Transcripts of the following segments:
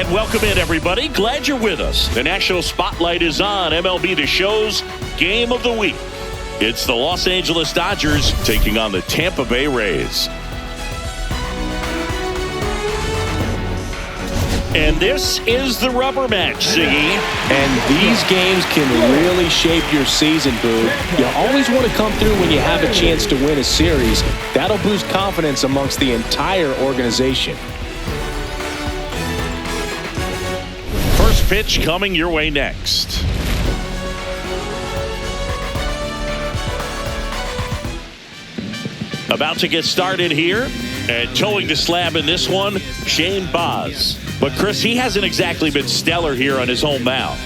And welcome in, everybody. Glad you're with us. The national spotlight is on MLB The Show's Game of the Week. It's the Los Angeles Dodgers taking on the Tampa Bay Rays. And this is the rubber match, Ziggy. And these games can really shape your season, Boo. You always want to come through when you have a chance to win a series. That'll boost confidence amongst the entire organization. First pitch coming your way next. About to get started here. And towing the slab in this one, Shane Baz. But, Chris, he hasn't exactly been stellar here on his home mound.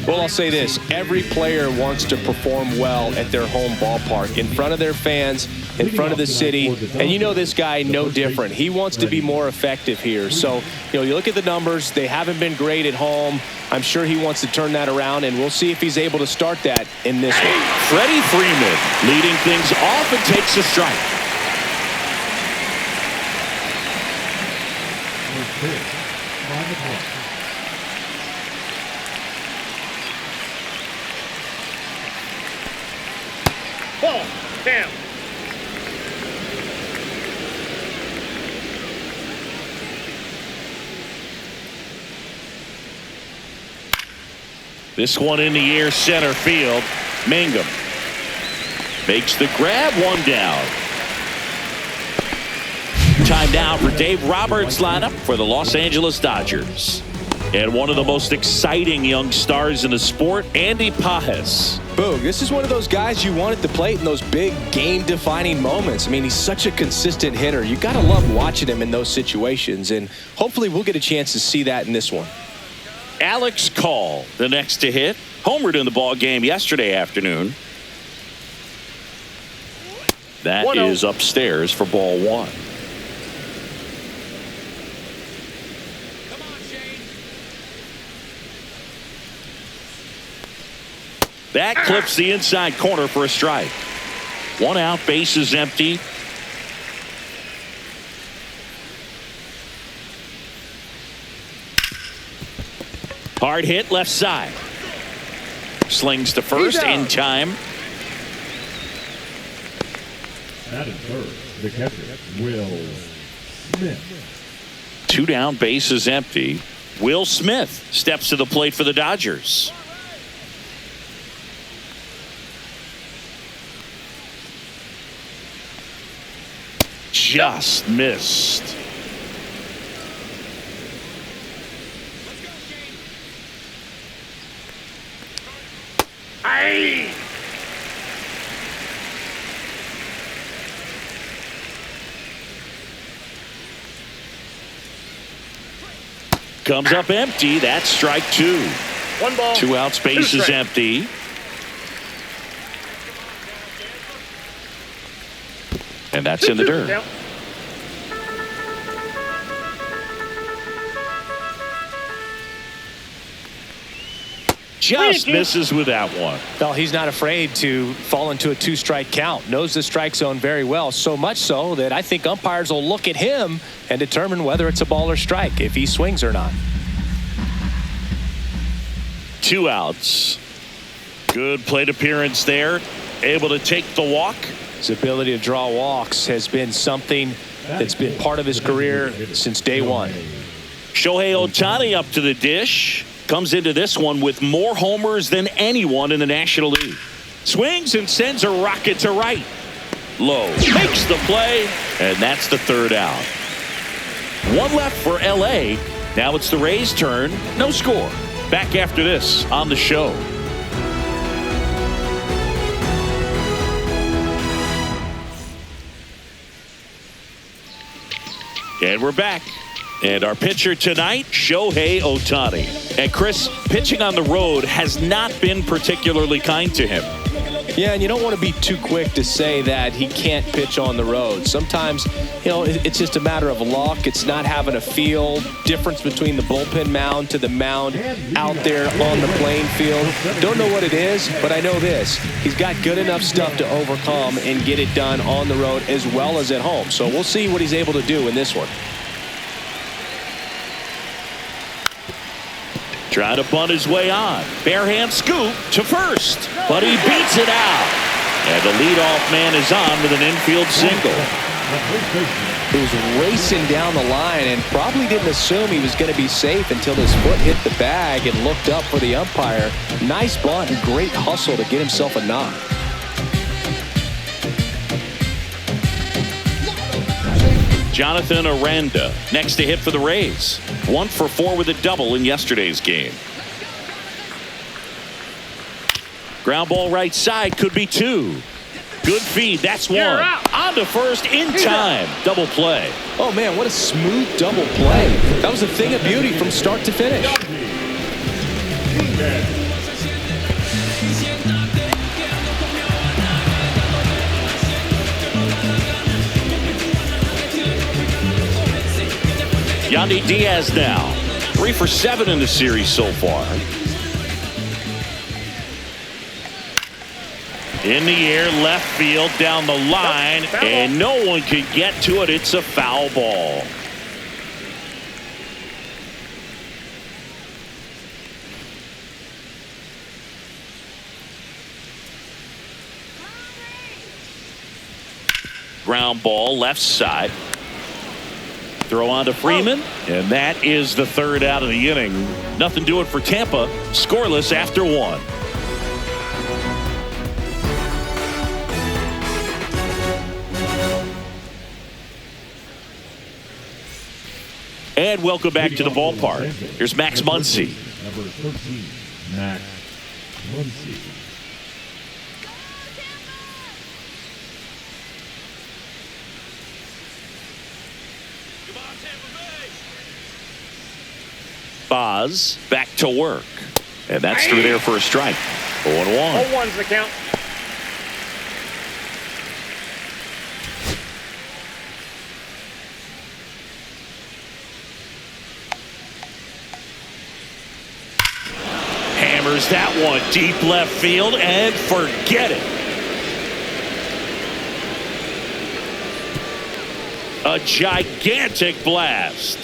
Well, I'll say this. Every player wants to perform well at their home ballpark, in front of their fans, in front of the city. And you know this guy, no different. He wants to be more effective here. So, you look at the numbers. They haven't been great at home. I'm sure he wants to turn that around, and we'll see if he's able to start that in this one. Freddie Freeman leading things off and takes a strike. Ball, down. This one in the air, center field. Mangum makes the grab, one down. Time now for Dave Roberts' lineup for the Los Angeles Dodgers. And one of the most exciting young stars in the sport, Andy Pages. Boog, this is one of those guys you want at the plate in those big game-defining moments. I mean, he's such a consistent hitter. You got to love watching him in those situations, and hopefully we'll get a chance to see that in this one. Alex Call, the next to hit. Homered in the ball game yesterday afternoon. That is upstairs for ball one. That clips the inside corner for a strike. One out, base is empty. Hard hit left side. Slings to first in time. At third, the catcher, Will Smith. Two down, base is empty. Will Smith steps to the plate for the Dodgers. Just missed. Aye. Comes up empty. That's strike two. One ball. Two outs, base is empty. And that's in the dirt. Down. Just misses with that one. Well, he's not afraid to fall into a two-strike count. Knows the strike zone very well, so much so that I think umpires will look at him and determine whether it's a ball or strike, if he swings or not. Two outs. Good plate appearance there. Able to take the walk. His ability to draw walks has been something that's been part of his career since day one. Shohei Ohtani up to the dish. Comes into this one with more homers than anyone in the National League. Swings and sends a rocket to right. Low makes the play, and that's the third out. One left for LA. Now it's the Rays' turn. No score. Back after this on the show. And we're back. And our pitcher tonight, Shohei Ohtani. And Chris, pitching on the road has not been particularly kind to him. Yeah, and you don't want to be too quick to say that he can't pitch on the road. Sometimes, it's just a matter of luck. It's not having a feel. Difference between the bullpen mound to the mound out there on the playing field. Don't know what it is, but I know this. He's got good enough stuff to overcome and get it done on the road as well as at home. So we'll see what he's able to do in this one. Trying to bunt his way on. Barehand scoop to first, but he beats it out. And the leadoff man is on with an infield single. He was racing down the line and probably didn't assume he was going to be safe until his foot hit the bag and looked up for the umpire. Nice bunt and great hustle to get himself a knock. Jonathan Aranda next to hit for the Rays. 1 for 4 with a double in yesterday's game. Ground ball right side, could be 2. Good feed, that's 1. On to first in time. Double play. Oh man, what a smooth double play. That was a thing of beauty from start to finish. Yandy Diaz now. 3 for 7 in the series so far. In the air, left field, down the line, and no one can get to it. It's a foul ball. Ground ball, left side. Throw on to Freeman, and that is the 3rd out of the inning. Nothing doing for Tampa. Scoreless after 1. And welcome back to the ballpark. Here's Max Muncy. Number 13, Max Muncy. Boz back to work. And that's through there for a strike. 0-1. 0-1's the count. Hammers that one deep left field and forget it. A gigantic blast.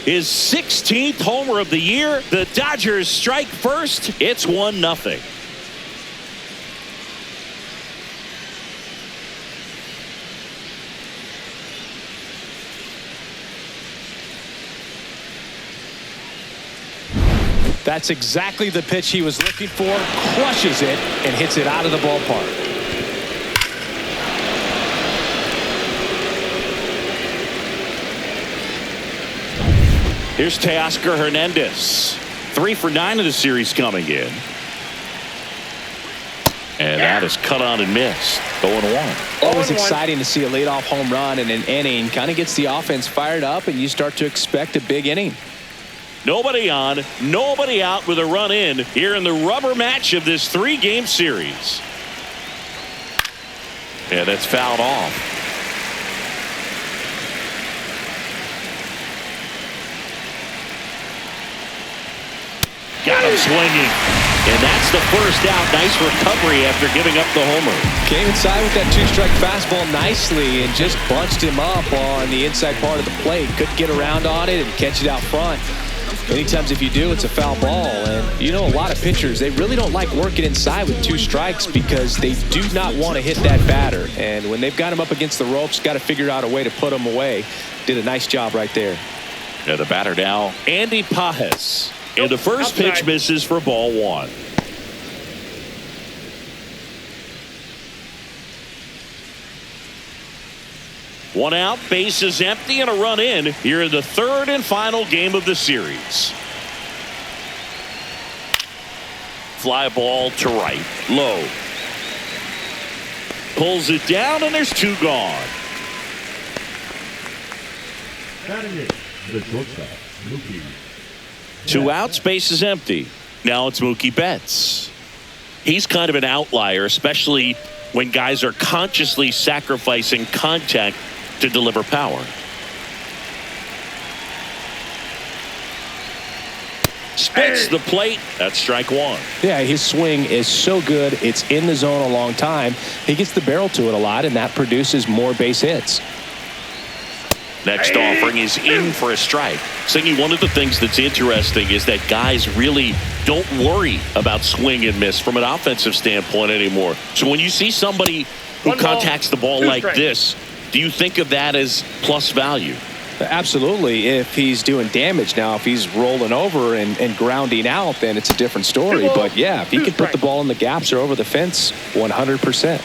His 16th homer of the year. The Dodgers strike first. It's 1-0. That's exactly the pitch he was looking for. Crushes it and hits it out of the ballpark. Here's Teoscar Hernandez. 3 for 9 of the series coming in. And that is cut on and missed. 0-1. Always exciting to see a leadoff home run in an inning. Kind of gets the offense fired up, and you start to expect a big inning. Nobody on, nobody out with a run in here in the rubber match of this 3-game series. And that's fouled off. Got him swinging. And that's the first out. Nice recovery after giving up the homer. Came inside with that 2-strike fastball nicely and just bunched him up on the inside part of the plate. Couldn't get around on it and catch it out front. Many times if you do, it's a foul ball. And you know, a lot of pitchers, they really don't like working inside with 2 strikes because they do not want to hit that batter. And when they've got him up against the ropes, got to figure out a way to put him away. Did a nice job right there. Yeah, the batter now, Andy Pajes. And the first pitch misses for ball 1. One out, bases empty, and a run in here in the 3rd and final game of the series. Fly ball to right, low. Pulls it down, and there's 2 gone. Batting it, the shortstop, Mookie. 2 outs, bases empty. Now it's Mookie Betts. He's kind of an outlier, especially when guys are consciously sacrificing contact to deliver power. Spits the plate. That's strike 1. Yeah, his swing is so good. It's in the zone a long time. He gets the barrel to it a lot, and that produces more base hits. Next offering is in for a strike. Singy, one of the things that's interesting is that guys really don't worry about swing and miss from an offensive standpoint anymore. So when you see somebody who contacts the ball like this, do you think of that as plus value? Absolutely, if he's doing damage. Now, if he's rolling over and grounding out, then it's a different story. But, yeah, if he can put the ball in the gaps or over the fence, 100%.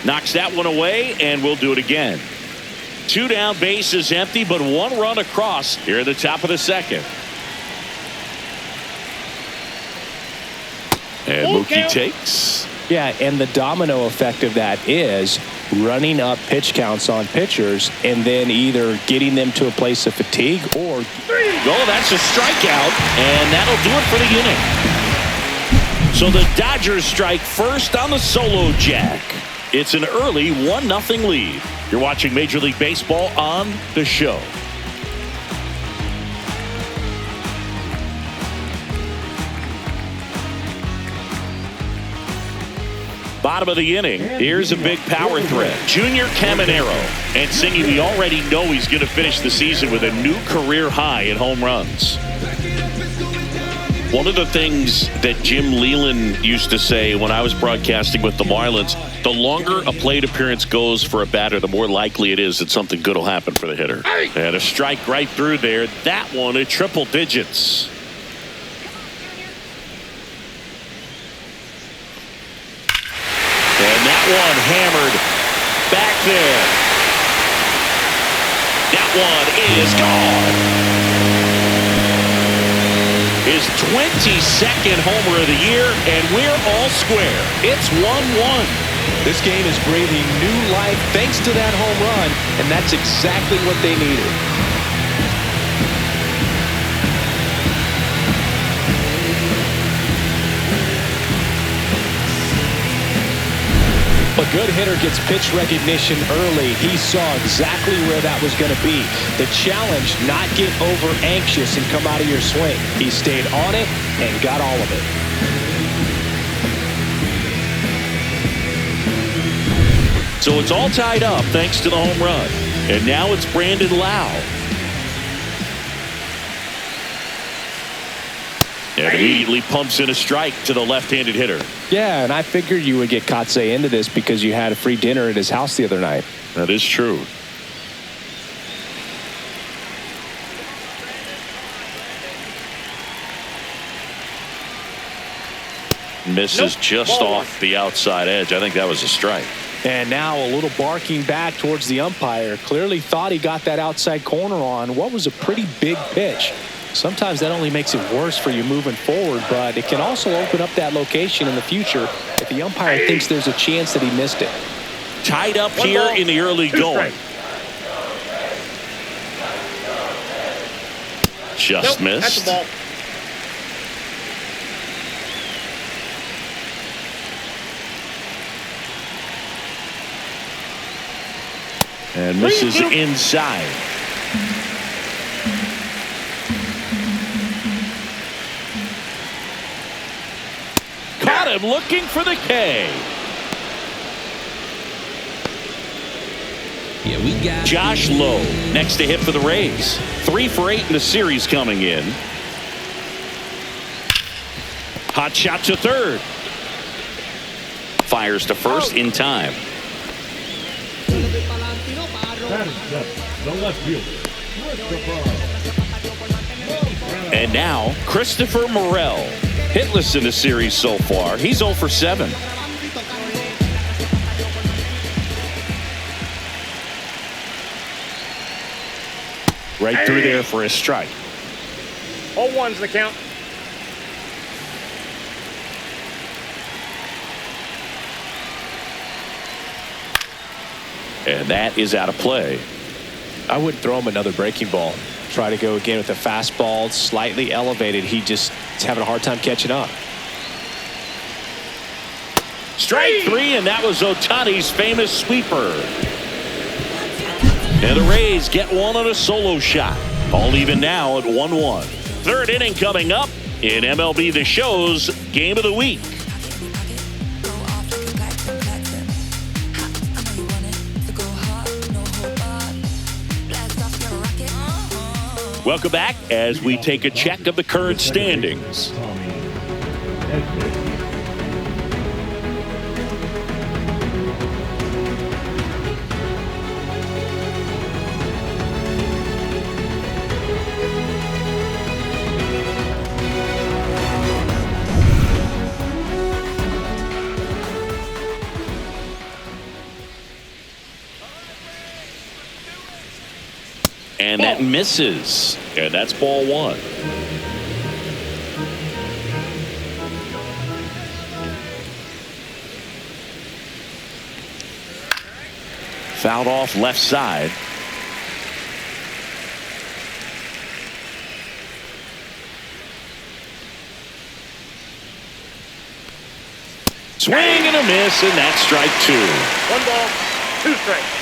Knocks that one away, and we'll do it again. 2 down, bases empty, but 1 run across here at the top of the second. And Mookie takes. Yeah, and the domino effect of that is running up pitch counts on pitchers and then either getting them to a place of fatigue or... Oh, that's a strikeout, and that'll do it for the inning. So the Dodgers strike first on the solo jack. It's an early 1-0 lead. You're watching Major League Baseball on the show. Bottom of the inning. Here's a big power threat. Junior Caminero. And Singy, we already know he's going to finish the season with a new career high in home runs. One of the things that Jim Leland used to say when I was broadcasting with the Marlins, the longer a plate appearance goes for a batter, the more likely it is that something good will happen for the hitter. And a strike right through there. That one at triple digits. And that one hammered back there. That one is gone. His 22nd homer of the year, and we're all square. It's 1-1. This game is breathing new life thanks to that home run, and that's exactly what they needed. A good hitter gets pitch recognition early. He saw exactly where that was going to be. The challenge, not get over anxious and come out of your swing. He stayed on it and got all of it. So it's all tied up thanks to the home run. And now it's Brandon Lau. And immediately pumps in a strike to the left-handed hitter. Yeah, and I figured you would get Kotsay into this because you had a free dinner at his house the other night. That is true. Misses just off the outside edge. I think that was a strike. And now a little barking back towards the umpire. Clearly thought he got that outside corner on what was a pretty big pitch. Sometimes that only makes it worse for you moving forward, but it can also open up that location in the future if the umpire thinks there's a chance that he missed it. Tied up here in the early going. Just missed. That's a ball. And misses inside. Caught him looking for the K. Yeah, we got Josh Lowe next to hit for the Rays. 3 for 8 in the series coming in. Hot shot to third. Fires to first in time. That is the left fielder, Christopher. And now Christopher Morel. Hitless in the series so far. He's 0 for 7. Right through there for a strike. 0-1's the count. And that is out of play. I wouldn't throw him another breaking ball. Try to go again with a fastball, slightly elevated. He just is having a hard time catching up. Strike 3, and that was Ohtani's famous sweeper. And the Rays get one on a solo shot. All even now at 1-1. Third inning coming up in MLB The Show's Game of the Week. Welcome back as we take a check of the current standings. And that misses. And that's ball one. Fouled off left side. Swing and a miss, and that's strike two. 1 ball, 2 strikes.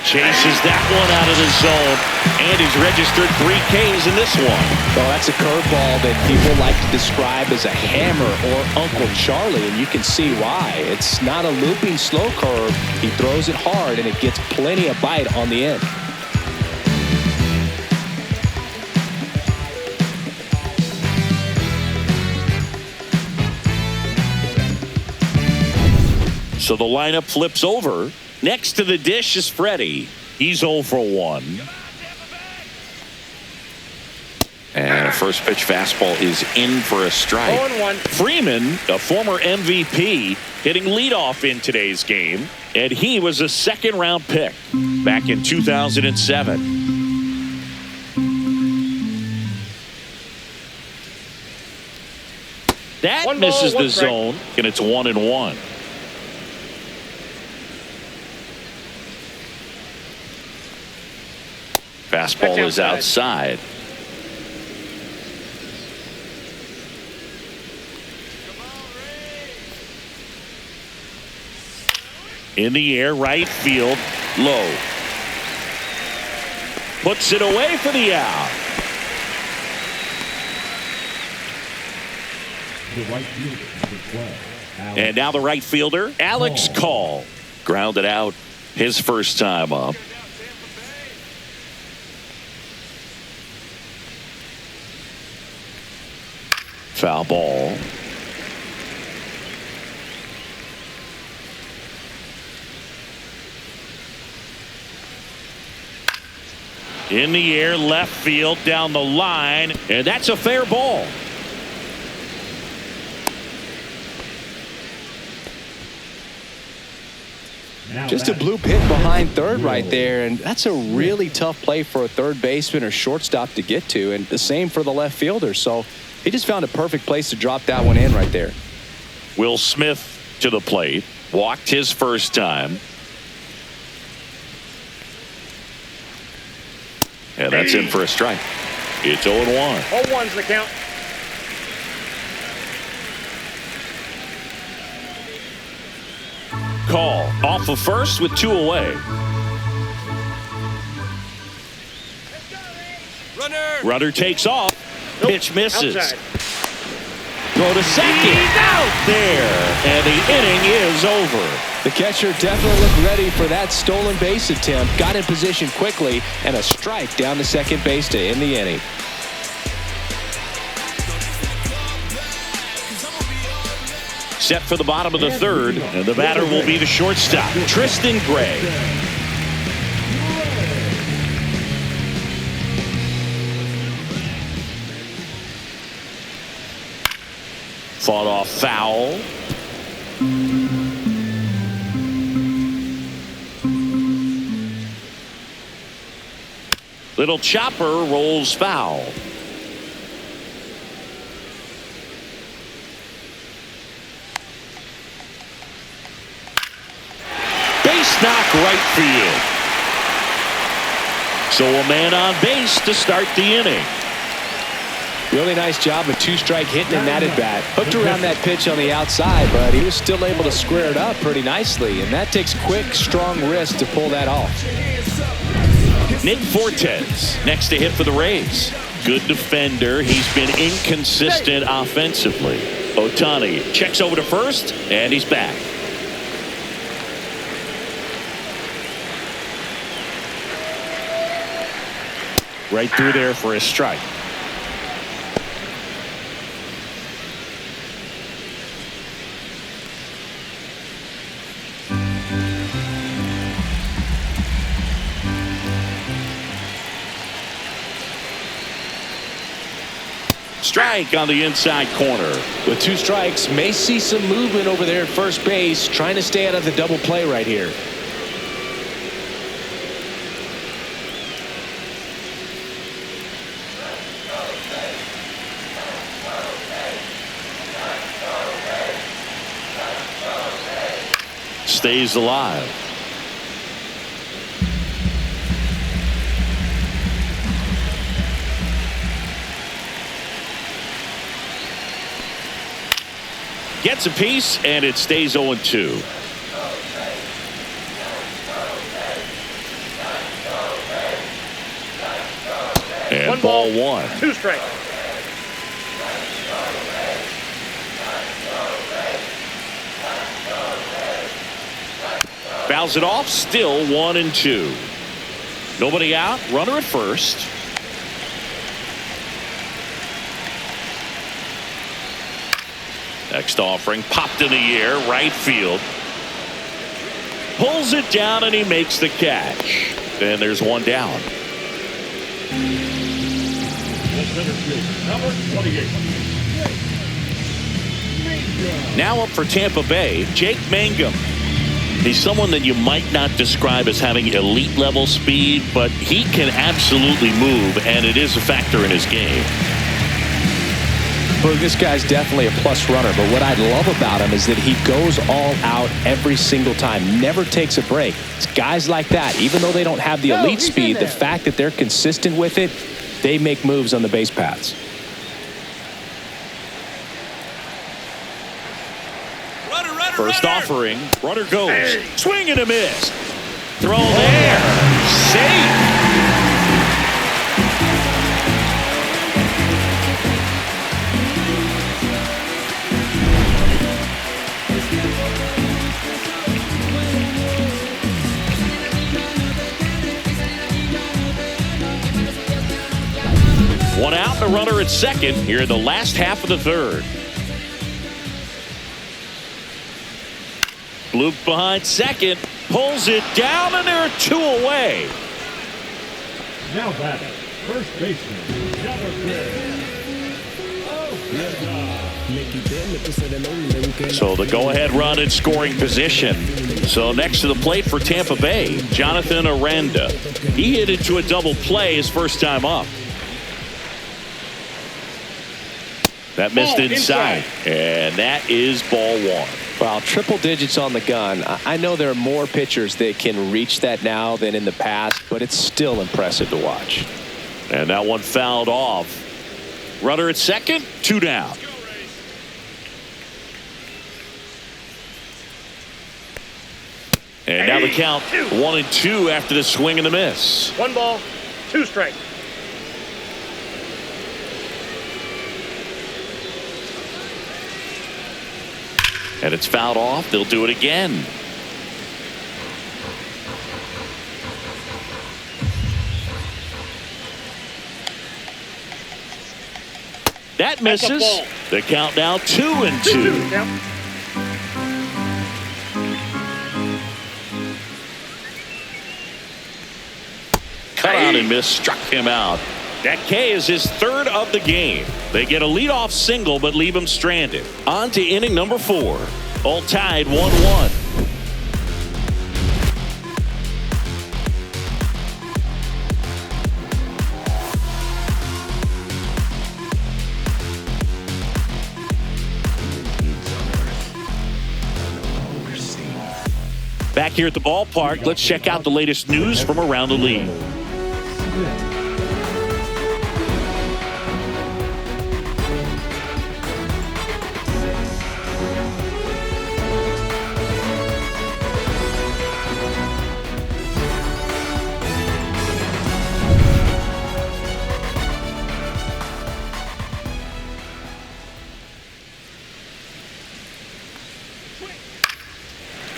Chases that one out of the zone, and he's registered 3 Ks in this one. Well, that's a curveball that people like to describe as a hammer or Uncle Charlie, and you can see why. It's not a looping slow curve. He throws it hard, and it gets plenty of bite on the end. So the lineup flips over. Next to the dish is Freddie. He's 0 for 1. And a first pitch fastball is in for a strike. 0-1. Freeman, a former MVP, hitting leadoff in today's game. And he was a second-round pick back in 2007. That 1 ball, misses 1 the strike. zone, and it's 1-1. Fastball is outside. In the air, right field, low. Puts it away for the out. The right fielder, number 12. And now the right fielder, Alex Call. Grounded out his first time up. Foul ball. In the air, left field, down the line, and that's a fair ball. Just a bloop hit behind third right there, and that's a really tough play for a third baseman or shortstop to get to, and the same for the left fielder. So he just found a perfect place to drop that one in right there. Will Smith to the plate. Walked his first time. And that's in for a strike. It's 0-1. 0-1's the count. Call off of first with 2 away. Runner takes off. Nope. Pitch misses. Outside. Throw to second. He's out there. And the inning is over. The catcher definitely looked ready for that stolen base attempt. Got in position quickly, and a strike down the second base to end the inning. Set for the bottom of the third, and the batter will be the shortstop, Tristan Gray. Fought off foul. Little chopper rolls foul. Base knock right field. So a man on base to start the inning. Really nice job of two-strike hitting in that at-bat. Hooked around that pitch on the outside, but he was still able to square it up pretty nicely, and that takes quick, strong wrist to pull that off. Nick Fortes next to hit for the Rays. Good defender. He's been inconsistent offensively. Ohtani checks over to first, and he's back. Right through there for a strike. Strike on the inside corner. With 2 strikes, may see some movement over there at first base, trying to stay out of the double play right here. Stays alive. Gets a piece, and it stays 0-2. And ball 1. 2 strikes. Fouls it off, still 1-2. Nobody out, runner at first. Next offering popped in the air, right field. Pulls it down, and he makes the catch. And there's one down. The center fielder, number 28. Now up for Tampa Bay, Jake Mangum. He's someone that you might not describe as having elite level speed, but he can absolutely move, and it is a factor in his game. Well, this guy's definitely a plus runner, but what I love about him is that he goes all out every single time, never takes a break. It's guys like that, even though they don't have the elite speed, the fact that they're consistent with it, they make moves on the base paths. First offering, runner goes. Swing and a miss. Throw there. Safe. One out, the runner at second here in the last half of the third. Bloop behind second, pulls it down, and there are 2 away. Now batting, first baseman, So the go-ahead run in scoring position. So next to the plate for Tampa Bay, Jonathan Aranda. He hit into a double play his first time up. That missed inside, and that is ball 1. Wow, triple digits on the gun. I know there are more pitchers that can reach that now than in the past, but it's still impressive to watch. And that one fouled off. Runner at second, 2 down. And now the count 1-2 after the swing and the miss. 1 ball, 2 strikes. And it's fouled off. They'll do it again. That misses. The count now 2-2. Cut out and miss, struck him out. That K is his 3rd of the game. They get a leadoff single but leave him stranded. On to inning number 4. All tied 1-1. Back here at the ballpark, let's check out the latest news from around the league.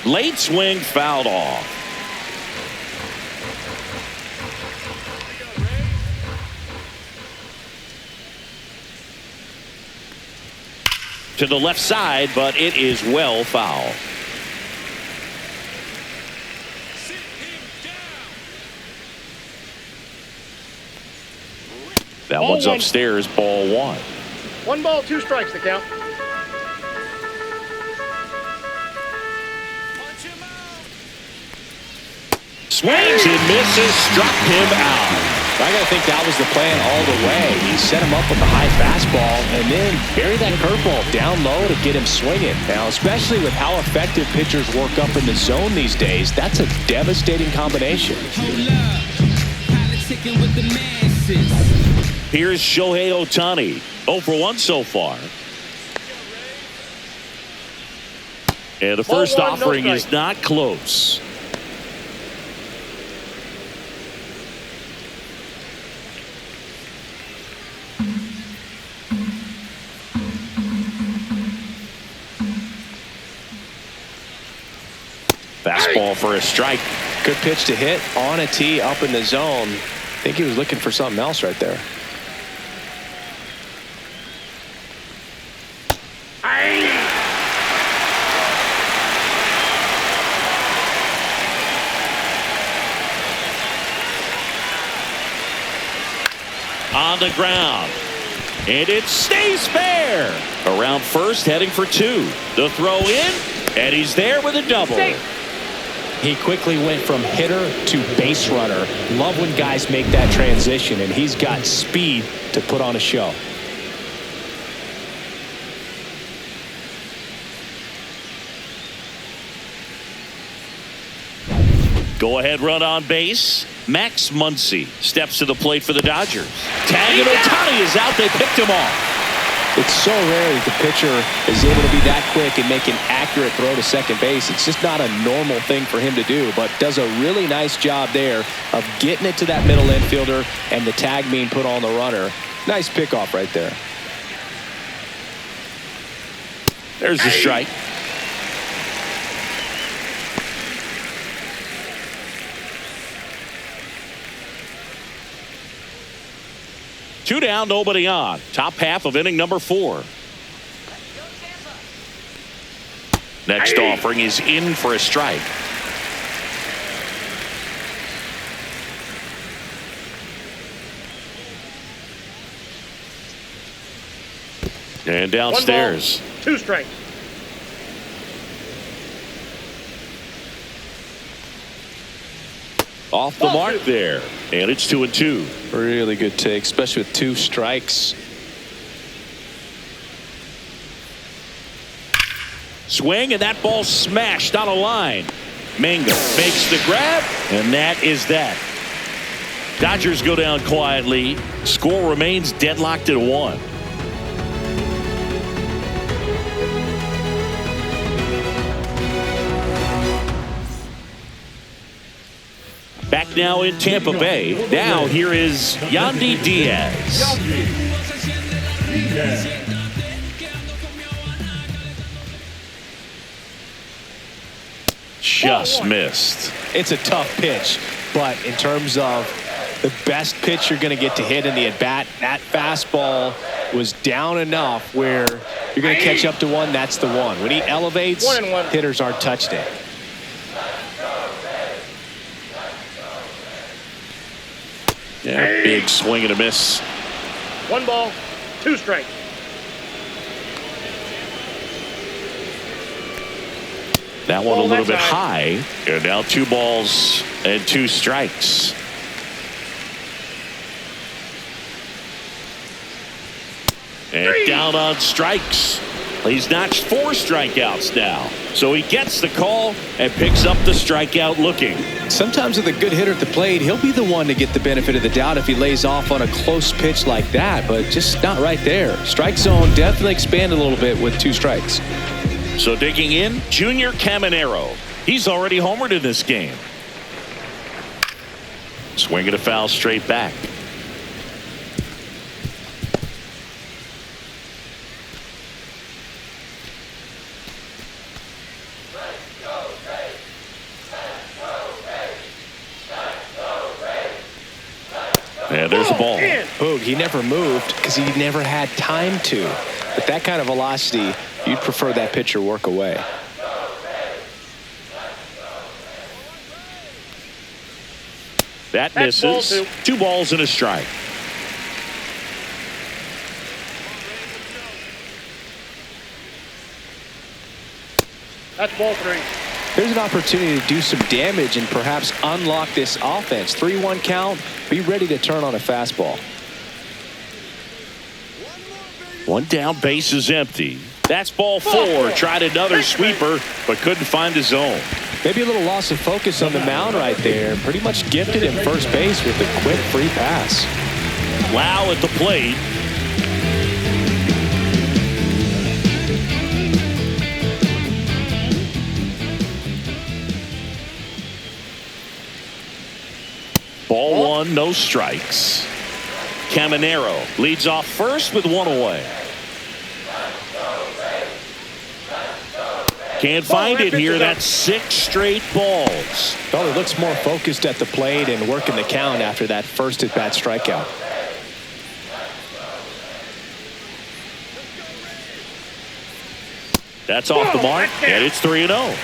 Late swing fouled off. to the left side, but it is well foul. That Ball one's one. upstairs, ball one. 1 ball, 2 strikes to count. Swings and misses, struck him out. I got to think that was the plan all the way. He set him up with a high fastball and then bury that curveball down low to get him swinging. Now, especially with how effective pitchers work up in the zone these days, that's a devastating combination. Here's Shohei Ohtani, 0 for 1 so far. And the first Ball one, no offering strike. is not close. Fastball for a strike. Good pitch to hit on a tee up in the zone. I think he was looking for something else right there. On the ground. And it stays fair. Around first, heading for 2. The throw in, and he's there with a double. He quickly went from hitter to base runner. Love when guys make that transition, and he's got speed to put on a show. Go-ahead run on base. Max Muncy steps to the plate for the Dodgers. Tag and Ohtani is out. They picked him off. It's so rare that the pitcher is able to be that quick and make an accurate throw to second base. It's just not a normal thing for him to do, but does a really nice job there of getting it to that middle infielder and the tag being put on the runner. Nice pickoff right there. There's the strike. Two down, nobody on. Top half of inning number 4. Next offering is in for a strike. And downstairs. 1 ball, 2 strikes. Off the mark there. And it's 2-2. Really good take, especially with 2 strikes. Swing, and that ball smashed on a line. Mingo makes the grab, and that is that. Dodgers go down quietly. Score remains deadlocked at 1. Back now in Tampa Bay. Now here is Yandy Diaz. Just missed. It's a tough pitch, but in terms of the best pitch you're going to get to hit in the at-bat, that fastball was down enough where you're going to catch up to one. That's the one. When he elevates, 1-1. hitters aren't touched it. Yeah, big swing and a miss. 1 ball, 2 strikes. That one a Ball little that bit side. high. And now 2 balls and 2 strikes. And down on strikes. He's notched 4 strikeouts now. So he gets the call and picks up the strikeout looking. Sometimes with a good hitter at the plate, he'll be the one to get the benefit of the doubt if he lays off on a close pitch like that, but just not right there. Strike zone definitely expanded a little bit with 2 strikes. So digging in, Junior Caminero. He's already homered in this game. Swing and a foul straight back. And there's the ball. Boog, he never moved because he never had time to. With that kind of velocity, you'd prefer that pitcher work away. That misses. Ball 2 balls and a strike. That's ball 3. There's an opportunity to do some damage and perhaps unlock this offense. 3-1 count. Be ready to turn on a fastball. 1 down, base is empty. That's ball 4. Tried another sweeper, but couldn't find the zone. Maybe a little loss of focus on the mound right there. Pretty much gifted him first base with a quick free pass. Lau at the plate. Ball 1, no strikes. Caminero leads off first with 1 away. Can't find it here. That's 6 straight balls. Well, he looks more focused at the plate and working the count after that first at-bat strikeout. That's off the mark, and it's 3-0.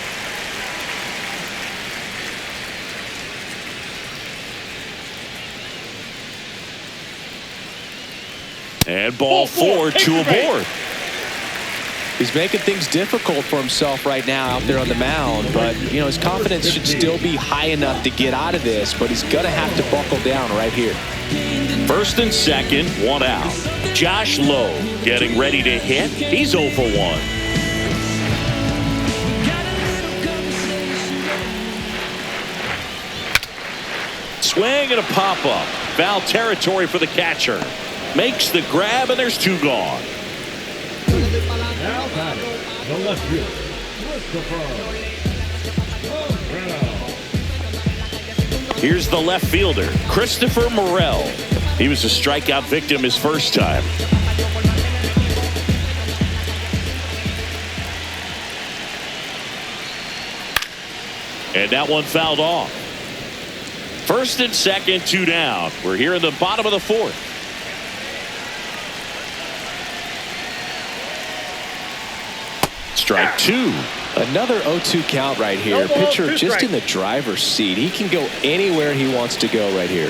And ball 4, 2 aboard. He's making things difficult for himself right now out there on the mound, but you know his confidence should still be high enough to get out of this, but he's gonna have to buckle down right here. First and second, 1 out. Josh Lowe getting ready to hit. He's 0 for 1. Swing and a pop-up. Foul territory for the catcher. Makes the grab, and there's 2 gone. Now batting, the left fielder, Christopher. Here's the left fielder, Christopher Morel. He was a strikeout victim his first time. And that one fouled off. First and second, 2 down. We're here in the bottom of the 4th. Strike 2. Another 0-2 count right here. No ball, Pitcher 2 just strikes. in the driver's seat. He can go anywhere he wants to go right here.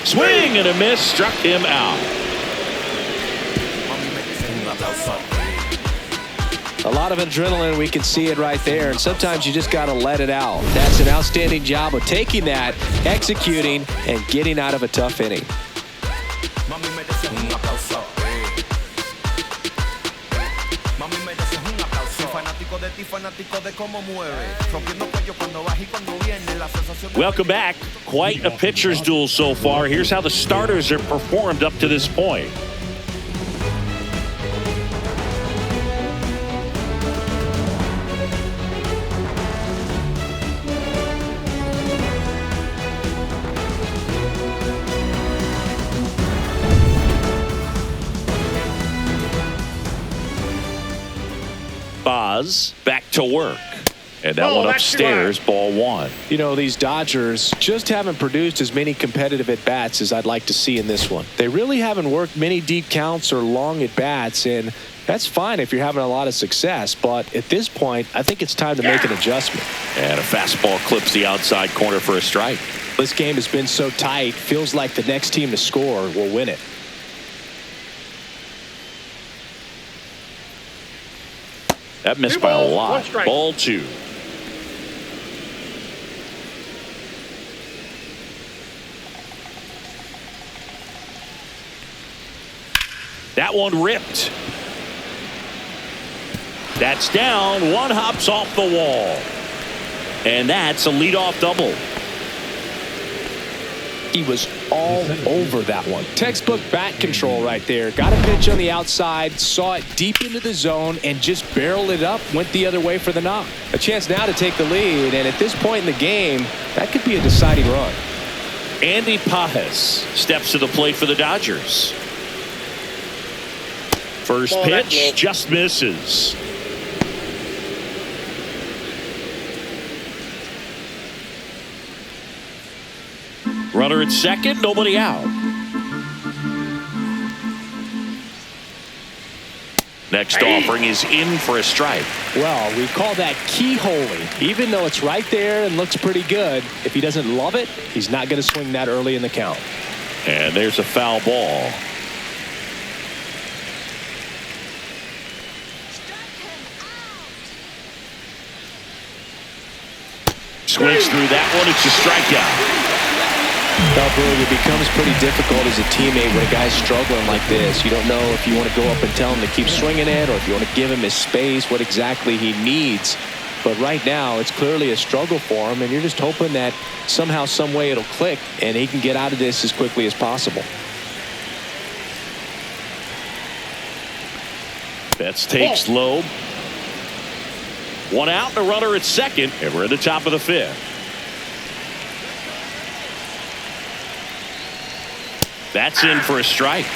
Swing and a miss, struck him out. A lot of adrenaline, we can see it right there, and sometimes you just got to let it out. That's an outstanding job of taking that, executing, and getting out of a tough inning. Welcome back. Quite a pitcher's duel so far. Here's how the starters are performed up to this point. Boz back to work. And that one upstairs, ball 1. You know, these Dodgers just haven't produced as many competitive at-bats as I'd like to see in this one. They really haven't worked many deep counts or long at-bats, and that's fine if you're having a lot of success. But at this point, I think it's time to make an adjustment. And a fastball clips the outside corner for a strike. This game has been so tight, feels like the next team to score will win it. That missed 2 by a balls, lot. 1 strike. Ball 2. That one ripped. That's down. 1 hops off the wall. And that's a leadoff double. He was all over that one. Textbook bat control right there. Got a pitch on the outside, saw it deep into the zone, and just barreled it up, went the other way for the knock. A chance now to take the lead, and at this point in the game, that could be a deciding run. Andy Pajes steps to the plate for the Dodgers. First pitch just misses. Runner at second, nobody out. Next offering is in for a strike. Well, we call that keyholing. Even though it's right there and looks pretty good, if he doesn't love it, he's not going to swing that early in the count. And there's a foul ball. Swings through that one. It's a strikeout. Well, Boog, it becomes pretty difficult as a teammate when a guy's struggling like this. You don't know if you want to go up and tell him to keep swinging it or if you want to give him his space, what exactly he needs. But right now, it's clearly a struggle for him, and you're just hoping that somehow, some way it'll click and he can get out of this as quickly as possible. Betts takes low. One out, and a runner at second, and we're at the top of the fifth. That's in for a strike.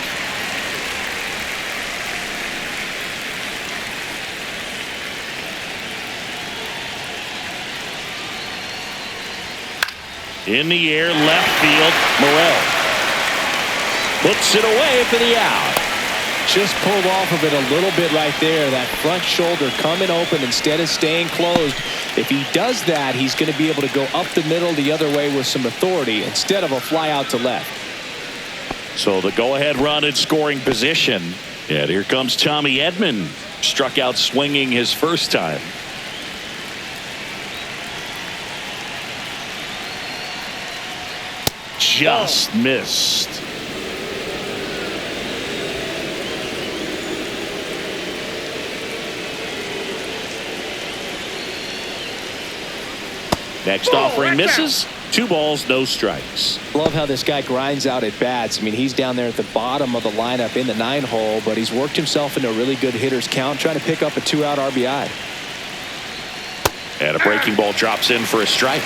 In the air, left field, Morel puts it away for the out. Just pulled off of it a little bit right there. That front shoulder coming open instead of staying closed. If he does that, he's going to be able to go up the middle the other way with some authority instead of a fly out to left. So the go-ahead run in scoring position. And here comes Tommy Edman. Struck out swinging his first time. Just missed. Next offering misses. 2 balls, no strikes. Love how this guy grinds out at bats. I mean, he's down there at the bottom of the lineup in the 9-hole, but he's worked himself into a really good hitter's count, trying to pick up a 2-out RBI. And a breaking ball drops in for a strike.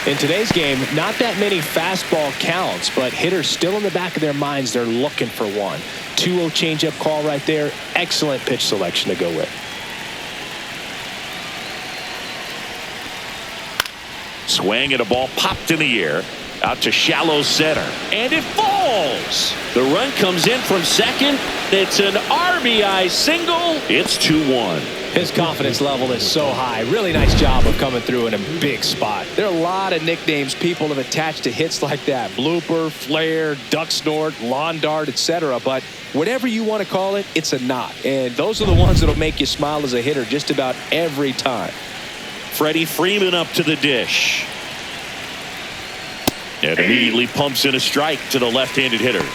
In today's game, not that many fastball counts, but hitters still in the back of their minds, they're looking for one. 2-0 changeup call right there. Excellent pitch selection to go with. Swing and a ball popped in the air out to shallow center, and it falls. The run comes in from second. It's an RBI single. It's 2-1. His confidence level is so high. Really nice job of coming through in a big spot. There are a lot of nicknames people have attached to hits like that: blooper, flare, duck snort, lawn dart, etc. But whatever you want to call it, it's a knot, and those are the ones that'll make you smile as a hitter just about every time. Freddie Freeman up to the dish. And immediately pumps in a strike to the left-handed hitter.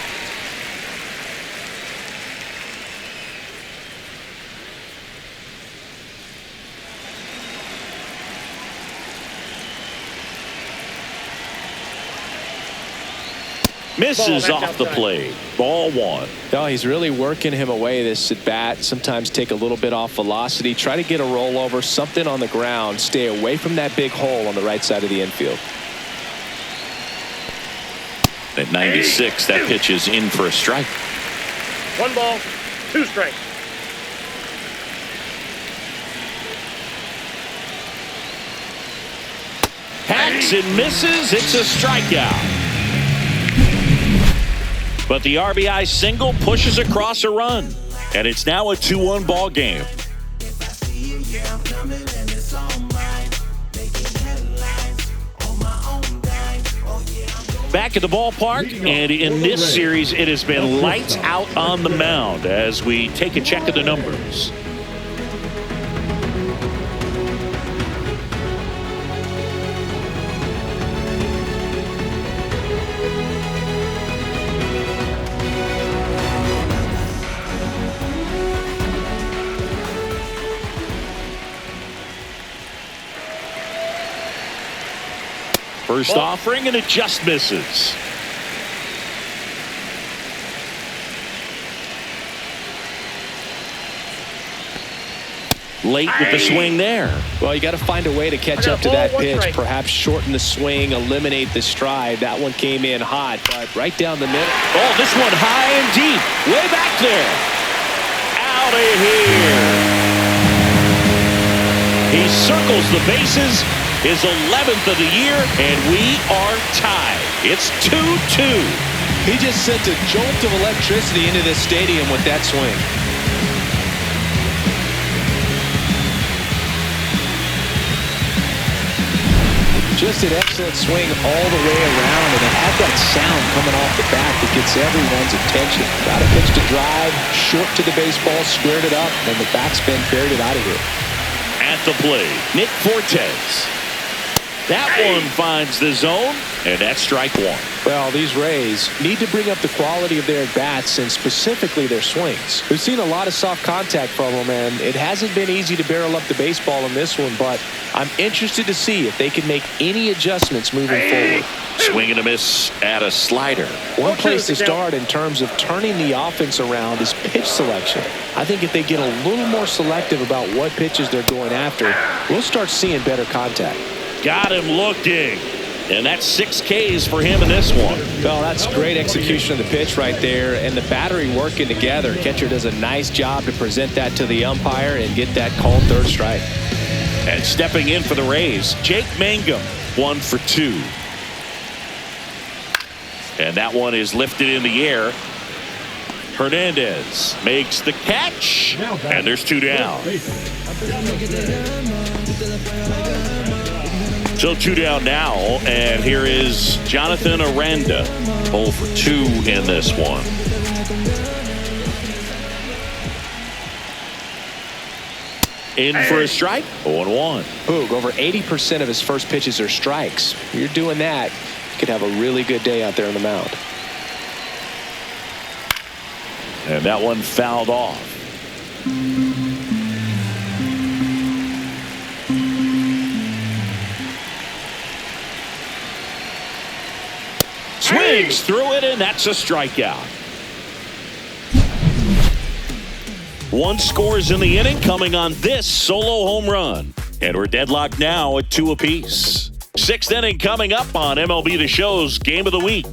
Misses off the plate. Ball 1. No, he's really working him away this at bat. Sometimes take a little bit off velocity. Try to get a rollover, something on the ground. Stay away from that big hole on the right side of the infield. At 96, that pitch is in for a strike. 1 ball, 2 strikes. Hacks and misses. It's a strikeout. But the RBI single pushes across a run. And it's now a 2-1 ball game. Back at the ballpark, and in this series, it has been lights out on the mound as we take a check of the numbers. First offering, and it just misses. Late with the swing there. Well, you got to find a way to catch up to that pitch. Perhaps shorten the swing, eliminate the stride. That one came in hot, but right down the middle. Oh, this one high and deep. Way back there. Out of here. He circles the bases. His 11th of the year, and we are tied. It's 2-2. He just sent a jolt of electricity into this stadium with that swing. Just an excellent swing all the way around, and it had that sound coming off the bat that gets everyone's attention. Got a pitch to drive, short to the baseball, squared it up, and the backspin carried it out of here. At the plate, Nick Fortes. That one finds the zone, and that's strike one. Well, these Rays need to bring up the quality of their at-bats and specifically their swings. We've seen a lot of soft contact from them, and it hasn't been easy to barrel up the baseball in this one, but I'm interested to see if they can make any adjustments moving forward. Swing and a miss at a slider. One place to start in terms of turning the offense around is pitch selection. I think if they get a little more selective about what pitches they're going after, we'll start seeing better contact. Got him looking. And that's 6 Ks for him in this one. Well, that's great execution of the pitch right there, and the battery working together. Catcher does a nice job to present that to the umpire and get that called third strike. And stepping in for the Rays, Jake Mangum, 1 for 2. And that one is lifted in the air. Hernandez makes the catch, and there's 2 down. So 2 down now, and here is Jonathan Aranda, 0 for 2 in this one. In for a strike, 0-1. Boog, over 80% of his first pitches are strikes. If you're doing that, you could have a really good day out there on the mound. And that one fouled off. Swings through it, and that's a strikeout. 1 scores in the inning, coming on this solo home run. And we're deadlocked now at 2 apiece. 6th inning coming up on MLB The Show's Game of the Week.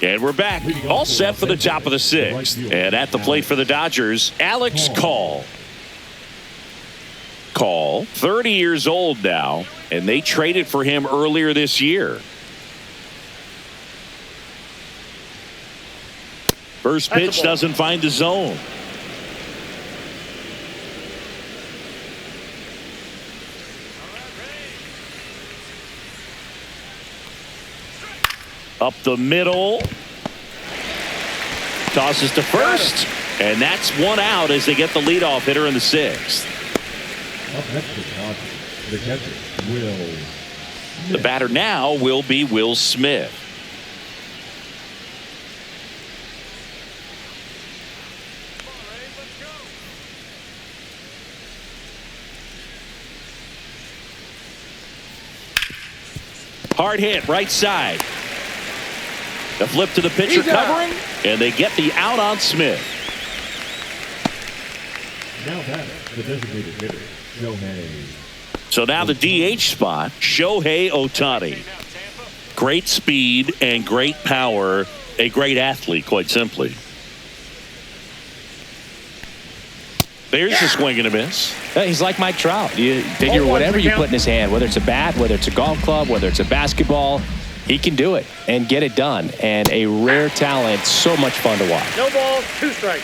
And we're back, all set for the top of the 6th. And at the plate for the Dodgers, Alex Call. Call, 30 years old now, and they traded for him earlier this year. First pitch doesn't find the zone. Up the middle. Tosses to first, and that's 1 out as they get the leadoff hitter in the 6th. Up next to Dodgers, the catcher, Will Smith. The batter now will be Will Smith. Hard hit, right side. The flip to the pitcher covering, and they get the out on Smith. Now batter, the designated hitter, Shohei. So now the DH spot, Shohei Ohtani. Great speed and great power. A great athlete, quite simply. There's a swing and a miss. He's like Mike Trout. You figure whatever you put in his hand, whether it's a bat, whether it's a golf club, whether it's a basketball, he can do it and get it done. And a rare talent, so much fun to watch. No ball, 2 strikes.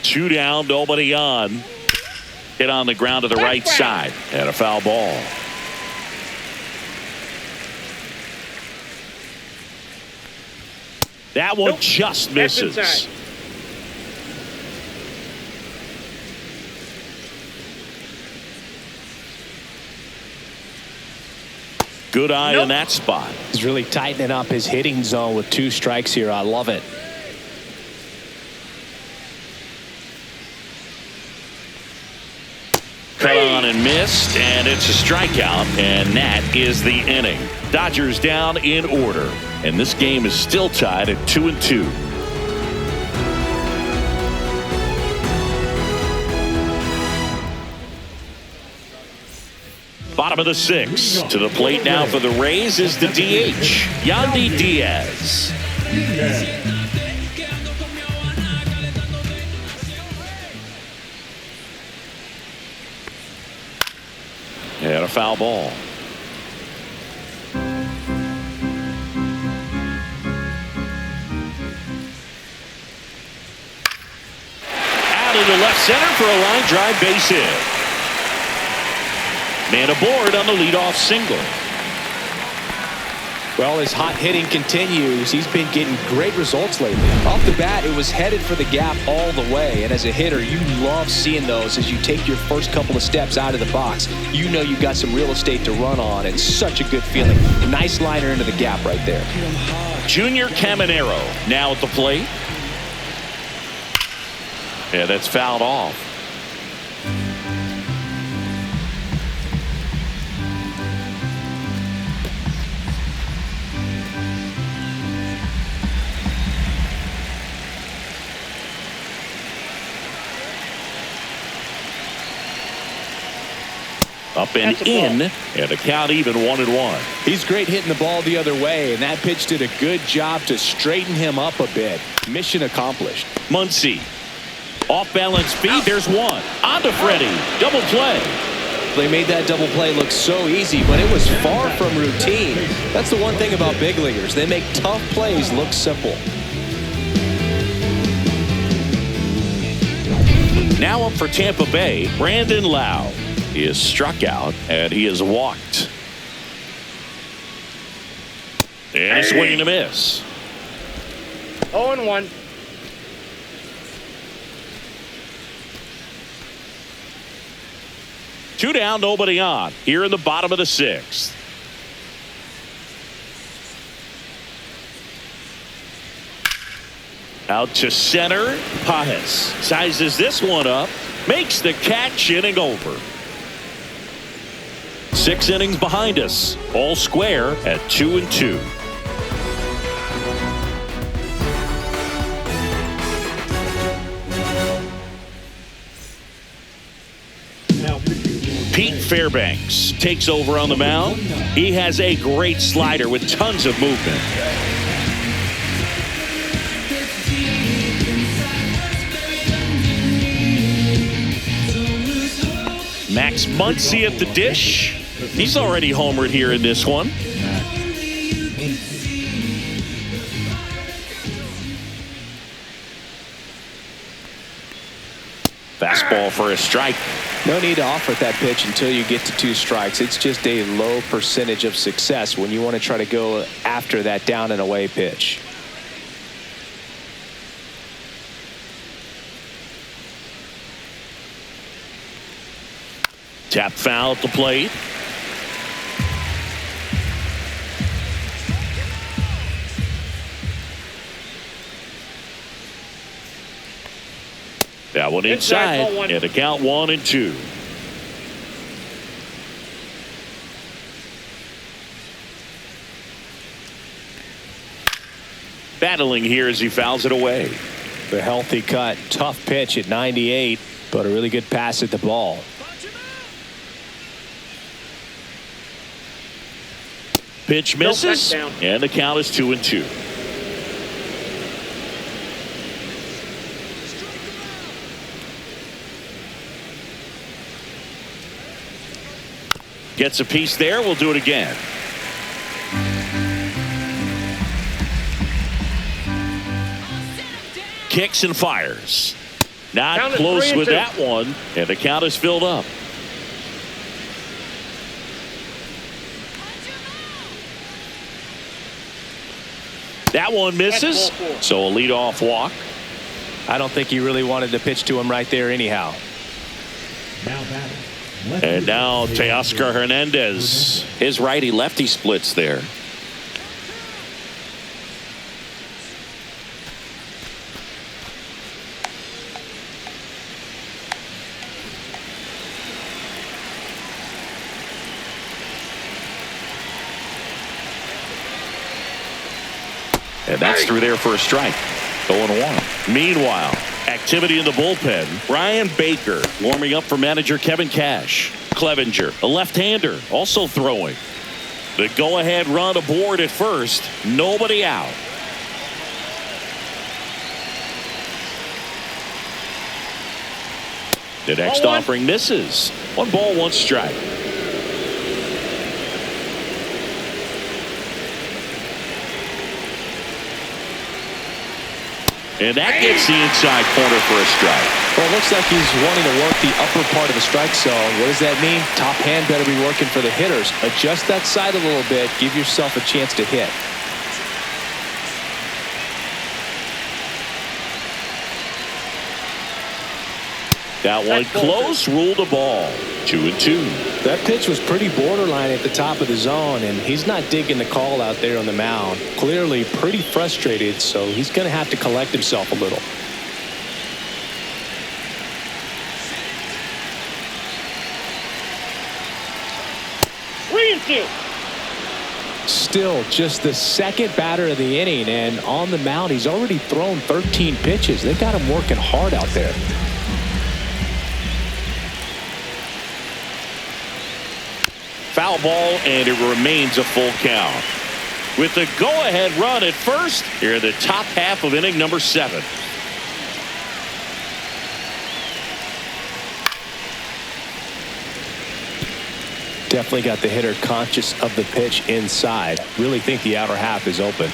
Two down, nobody on. Hit on the ground to the right side. And a foul ball. That one just misses. Good eye in that spot. He's really tightening up his hitting zone with 2 strikes here. I love it. Cut on and missed, and it's a strikeout, and that is the inning. Dodgers down in order, and this game is still tied at 2-2. Bottom of the 6th. To the plate now for the Rays is the DH, Yandy Diaz. And a foul ball. to left center for a line drive base hit. Man aboard on the leadoff single. Well, his hot hitting continues. He's been getting great results lately. Off the bat, it was headed for the gap all the way. And as a hitter, you love seeing those as you take your first couple of steps out of the box. You know you've got some real estate to run on. It's such a good feeling. Nice liner into the gap right there. Junior Caminero now at the plate. Yeah, that's fouled off. Up and in, and the count even 1-1. He's great hitting the ball the other way, and that pitch did a good job to straighten him up a bit. Mission accomplished. Muncy, off balance feed. There's one. On to Freddie. Double play. They made that double play look so easy, but it was far from routine. That's the one thing about big leaguers. They make tough plays look simple. Now up for Tampa Bay, Brandon Lau. He is struck out, and he is walked. And a swing and a miss. 0-1. Two down, nobody on. Here in the bottom of the sixth. Out to center. Pajes sizes this one up. Makes the catch, inning over. 6 innings behind us. All square at 2-2. Pete Fairbanks takes over on the mound. He has a great slider with tons of movement. Max Muncy at the dish. He's already homered here in this one. Fastball for a strike. No need to offer that pitch until you get to 2 strikes. It's just a low percentage of success when you want to try to go after that down and away pitch. Tap foul at the plate. That one inside, and the count 1-2. Battling here as he fouls it away. The healthy cut, tough pitch at 98, but a really good pass at the ball. Pitch misses, and the count is 2-2. Gets a piece there. We'll do it again. Kicks and fires. Not close with that one, and the count is filled up. That one misses, so a leadoff walk. I don't think he really wanted to pitch to him right there anyhow. And now Teoscar Hernandez. His righty-lefty splits there. And that's through there for a strike. 0-1. Meanwhile, activity in the bullpen. Brian Baker warming up for manager Kevin Cash. Clevenger, a left-hander, also throwing. The go-ahead run aboard at first. Nobody out. The next offering misses. 1 ball, 1 strike. And that gets the inside corner for a strike. Well, it looks like he's wanting to work the upper part of the strike zone. What does that mean? Top hand better be working for the hitters. Adjust that side a little bit. Give yourself a chance to hit. That one close, ruled a ball. 2-2. That pitch was pretty borderline at the top of the zone, and he's not digging the call out there on the mound. Clearly pretty frustrated, so he's going to have to collect himself a little. Still just the second batter of the inning, and on the mound he's already thrown 13 pitches. They got him working hard out there. Foul ball, and it remains a full count. With the go-ahead run at first, here in the top half of inning number 7. Definitely got the hitter conscious of the pitch inside. Really think the outer half is open.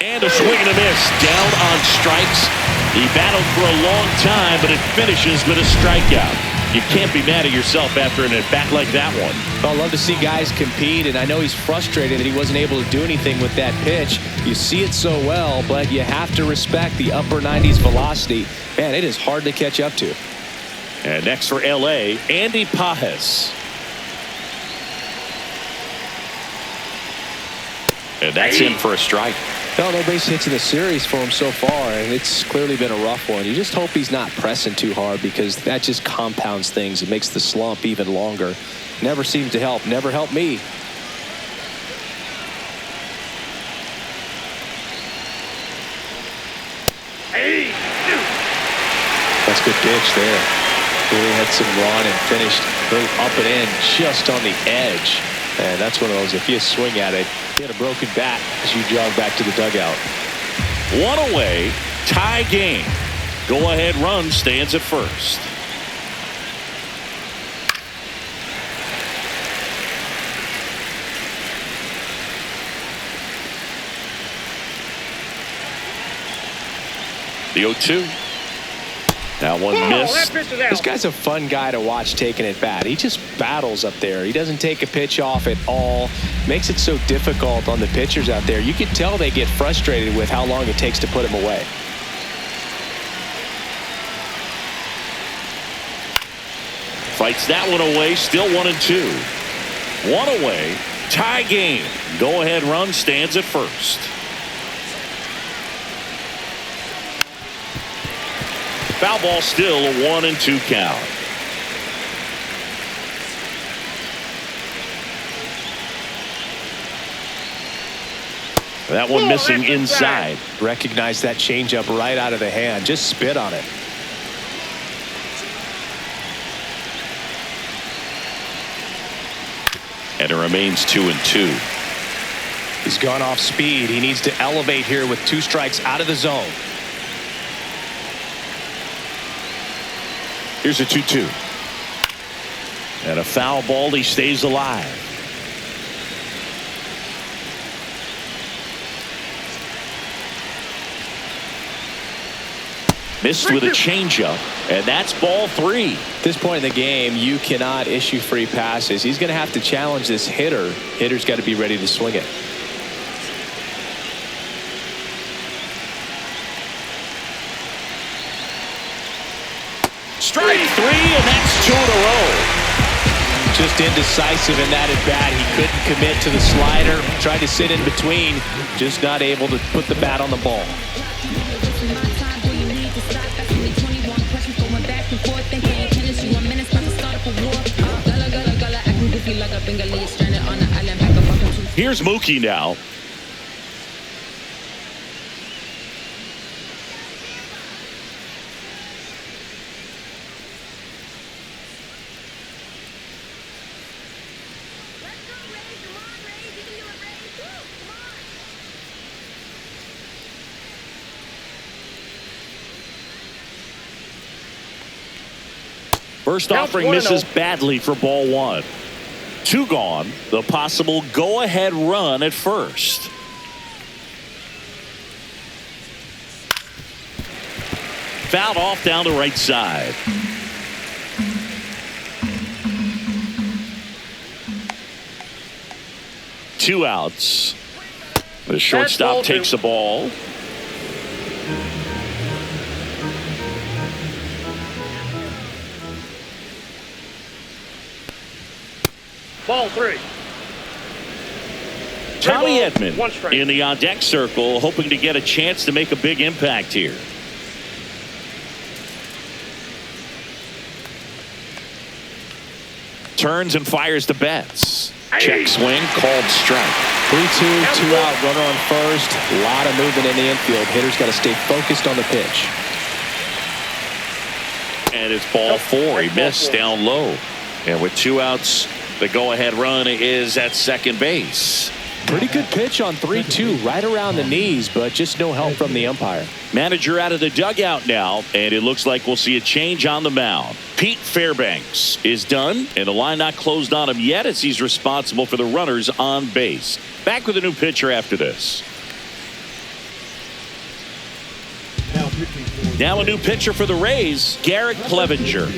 And a swing and a miss. Down on strikes. He battled for a long time, but it finishes with a strikeout. You can't be mad at yourself after an at-bat like that one. Well, I love to see guys compete, and I know he's frustrated that he wasn't able to do anything with that pitch. You see it so well, but you have to respect the upper 90s velocity. Man, it is hard to catch up to. And next for L.A., Andy Pages. And that's in for a strike. Well, no base hits in the series for him so far, and it's clearly been a rough one. You just hope he's not pressing too hard, because that just compounds things. It makes the slump even longer. Never seems to help. Never helped me. That's a good pitch there. Really had some run and finished really up and in just on the edge. And that's one of those, if you swing at it, you get a broken bat as you jog back to the dugout. One away, tie game. Go-ahead run stands at first. The 0-2. That one missed. This guy's a fun guy to watch taking at bat. He just battles up there. He doesn't take a pitch off at all. Makes it so difficult on the pitchers out there. You can tell they get frustrated with how long it takes to put him away. Fights that one away. Still 1-2. One away. Tie game. Go-ahead run stands at first. Foul ball, still a 1-2 count. That one missing inside. Recognize that changeup right out of the hand. Just spit on it. And it remains 2-2. He's gone off speed. He needs to elevate here with 2 strikes out of the zone. Here's a 2-2. And a foul ball. He stays alive. Missed with a changeup, and that's ball 3. At this point in the game, you cannot issue free passes. He's going to have to challenge this hitter. Hitter's got to be ready to swing it. Strike 3, and that's 2 in a row. Just indecisive in that at bat. He couldn't commit to the slider. Tried to sit in between. Just not able to put the bat on the ball. Here's Mookie now. First offering misses badly for ball 1. 2 gone. The possible go-ahead run at first. Fouled off down the right side. Two outs. The shortstop takes the ball. Ball 3. Tommy Edman in the on-deck circle, hoping to get a chance to make a big impact here. Turns and fires to Betts. Check swing, called strike. 3-2, 2 out, runner on first. A lot of movement in the infield. Hitter's got to stay focused on the pitch. And it's ball 4. He missed down low. And with 2 outs, the go-ahead run is at second base. Pretty good pitch on 3-2, right around the knees, but just no help from the umpire. Manager out of the dugout now, and it looks like we'll see a change on the mound. Pete Fairbanks is done, and the line not closed on him yet as he's responsible for the runners on base. Back with a new pitcher after this. Now a new pitcher for the Rays, Garrett Clevenger.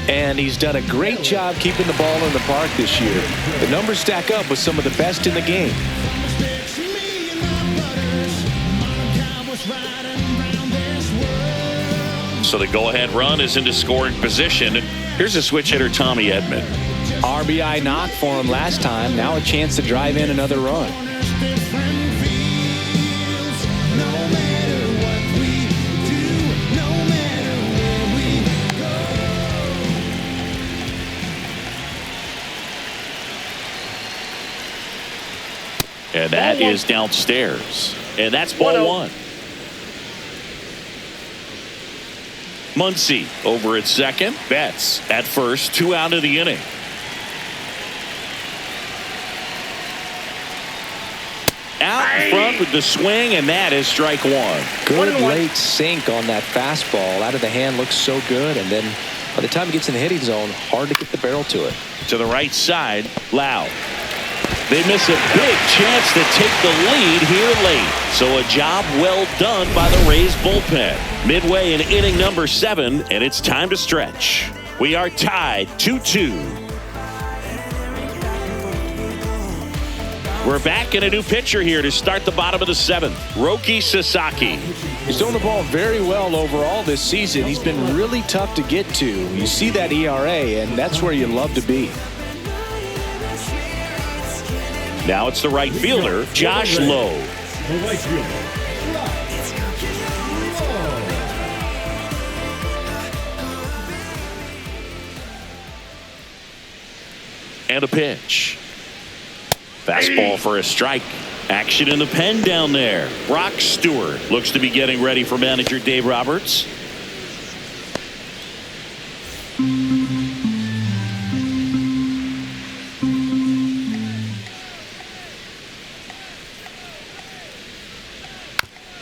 And he's done a great job keeping the ball in the park this year. The numbers stack up with some of the best in the game. So the go-ahead run is into scoring position. Here's a switch hitter, Tommy Edman. RBI knock for him last time. Now a chance to drive in another run. And that is downstairs. And that's ball 1. Muncy over at second. Betts at first. 2 out of the inning. Out in front with the swing, and that is strike 1. Good late sink on that fastball. Out of the hand, looks so good. And then by the time it gets in the hitting zone, hard to get the barrel to it. To the right side, Lau. They miss a big chance to take the lead here late. So a job well done by the Rays bullpen. Midway in inning number 7, and it's time to stretch. We are tied 2-2. We're back in a new pitcher here to start the bottom of the 7th. Roki Sasaki. He's throwing the ball very well overall this season. He's been really tough to get to. You see that ERA, and that's where you love to be. Now it's the right fielder, Josh Lowe. The right fielder, And a pitch. Fastball for a strike. Action in the pen down there. Brock Stewart looks to be getting ready for manager Dave Roberts.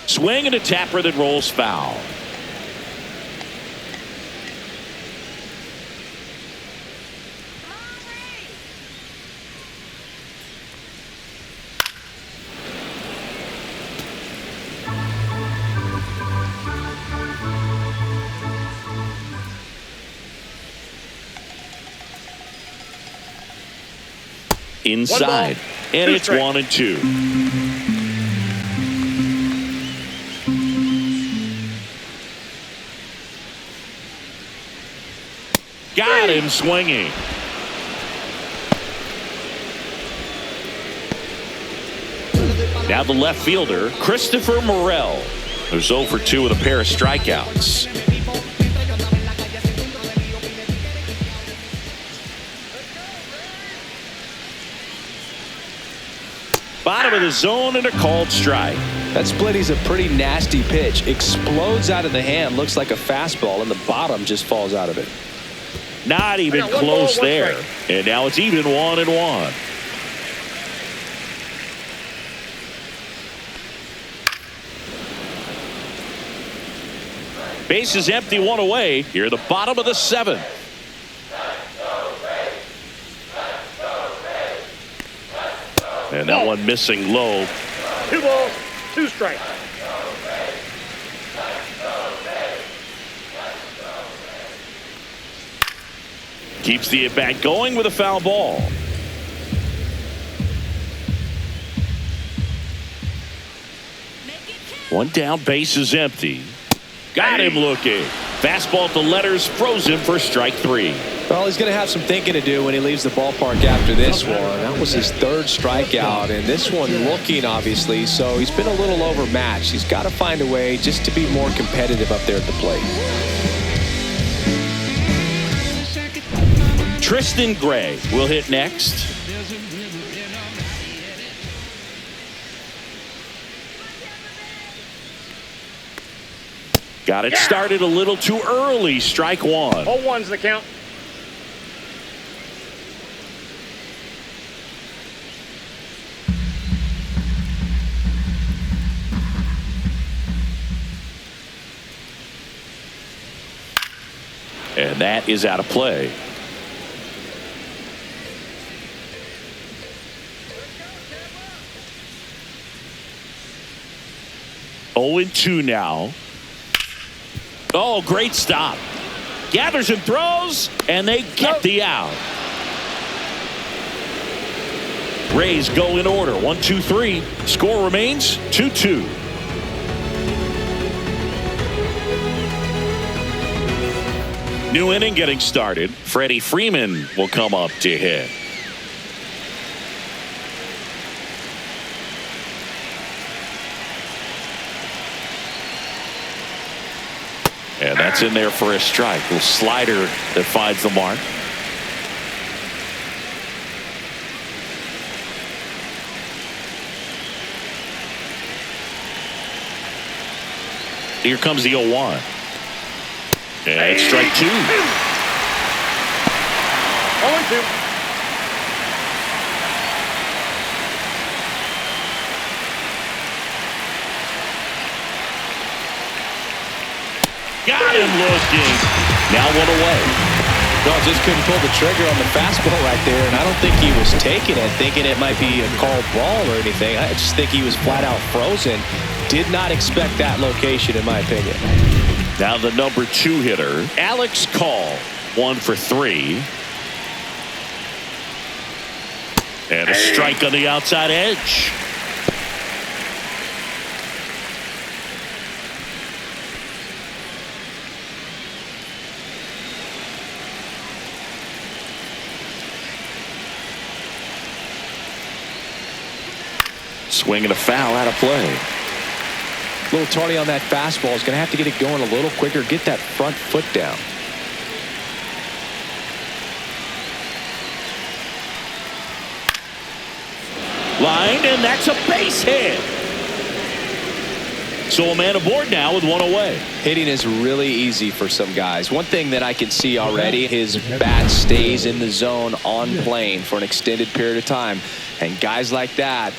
Swing and a tapper that rolls foul. Inside, and it's 1-2. Got him swinging. Now the left fielder, Christopher Morel, who's 0 for 2 with a pair of strikeouts. Bottom of the zone and a called strike. That splitty's a pretty nasty pitch. Explodes out of the hand, looks like a fastball, and the bottom just falls out of it. Not even close there. And now it's even 1-1. Base is empty, 1 away. Here at the bottom of the 7th. And that one missing low. 2 balls, 2 strikes. Keeps the at-bat going with a foul ball. One down, base is empty. Got him looking. Fastball at the letters, frozen for strike 3. Well, he's going to have some thinking to do when he leaves the ballpark after this one. That was his 3rd strikeout, and this one looking, obviously, so he's been a little overmatched. He's got to find a way just to be more competitive up there at the plate. Tristan Gray will hit next. Got it started a little too early. Strike 1. 0-1's the count. And that is out of play. Oh, 0-2 now. Oh, great stop. Gathers and throws, and they get the out. Rays go in order. 1, 2, 3. Score remains 2-2. New inning getting started. Freddie Freeman will come up to hit. And that's in there for a strike. Little slider that finds the mark. Here comes the 0-1. And it's strike 2. 0-2. Got him looking. Now 1 away. No, just couldn't pull the trigger on the fastball right there, and I don't think he was taking it, thinking it might be a called ball or anything. I just think he was flat out frozen. Did not expect that location, in my opinion. Now the number 2 hitter, Alex Call, 1 for 3. And a strike on the outside edge. Swing and a foul out of play. A little tardy on that fastball. Is going to have to get it going a little quicker. Get that front foot down. Lined, and that's a base hit. So a man aboard now with 1 away. Hitting is really easy for some guys. One thing that I can see already, his bat stays in the zone on plane for an extended period of time. And guys like that,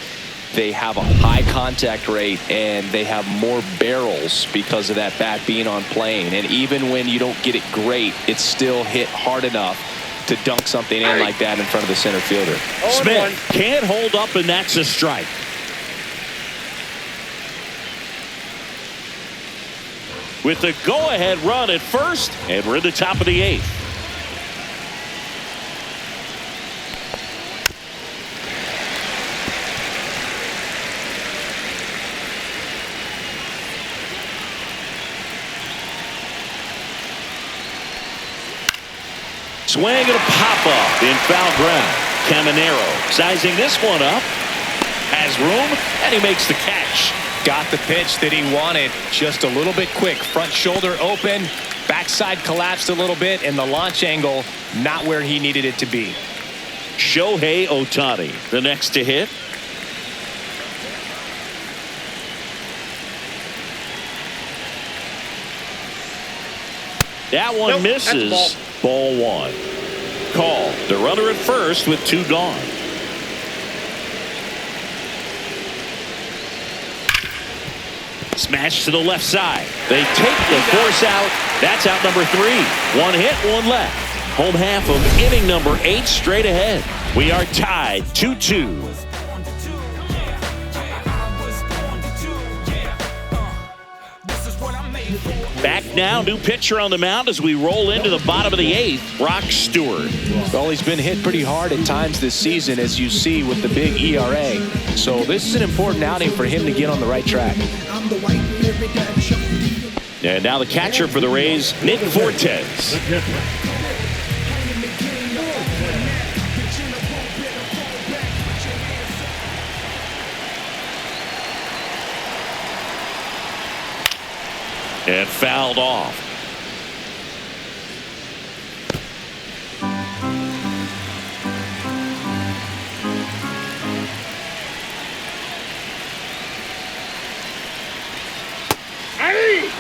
they have a high contact rate and they have more barrels because of that bat being on plane. And even when you don't get it great, it's still hit hard enough to dunk something in like that in front of the center fielder. Smith can't hold up, and that's a strike. With the go-ahead run at first, and we're in the top of the 8th. Swing and a pop-up in foul ground. Caminero sizing this one up. Has room, and he makes the catch. Got the pitch that he wanted, just a little bit quick. Front shoulder open, backside collapsed a little bit, and the launch angle not where he needed it to be. Shohei Ohtani, the next to hit. That one misses. Ball 1. Call the runner at first with 2 gone. Smash to the left side. They take the force out. That's out number 3. 1 hit, 1 left. Home half of inning number 8 straight ahead. We are tied 2-2. Back now, new pitcher on the mound as we roll into the bottom of the 8th, Brock Stewart. Well, he's been hit pretty hard at times this season, as you see with the big ERA. So this is an important outing for him to get on the right track. And now the catcher for the Rays, Nick Fortes. And fouled off. Hey!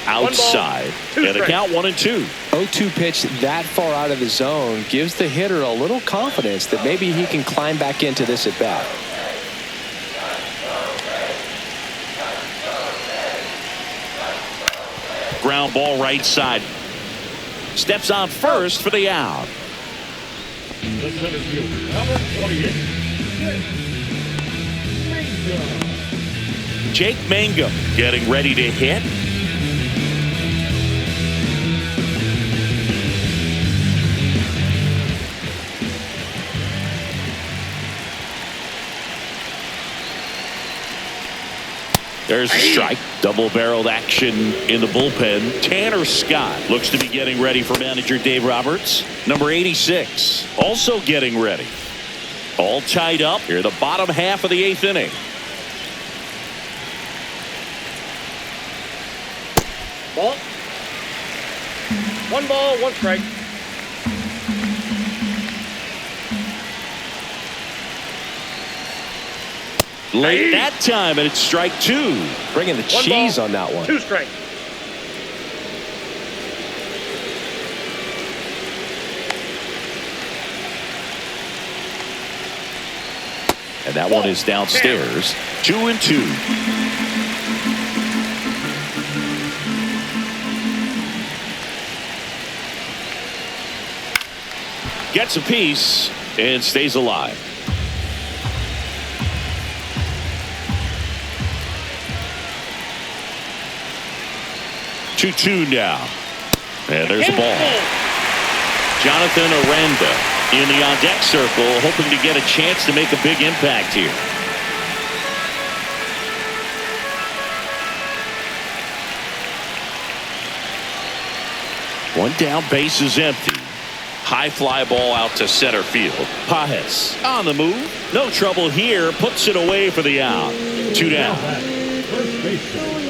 Outside. And a count 1-2. 0-2 pitch that far out of the zone gives the hitter a little confidence that maybe he can climb back into this at bat. Ground ball right side. Steps on first for the out. The center fielder, number 28, Jake Mangum getting ready to hit. There's a strike. Double-barreled action in the bullpen. Tanner Scott looks to be getting ready for manager Dave Roberts. Number 86 also getting ready. All tied up here, the bottom half of the 8th inning. Ball. 1 ball, 1 strike. Late that time, and it's strike 2. Bringing the cheese on that one. 2 strikes. And that one is downstairs. 2-2. Gets a piece and stays alive. 2-2 now. And there's the ball. Jonathan Aranda in the on-deck circle, hoping to get a chance to make a big impact here. One down, base is empty. High fly ball out to center field. Pajes on the move. No trouble here. Puts it away for the out. 2 down. first baseman,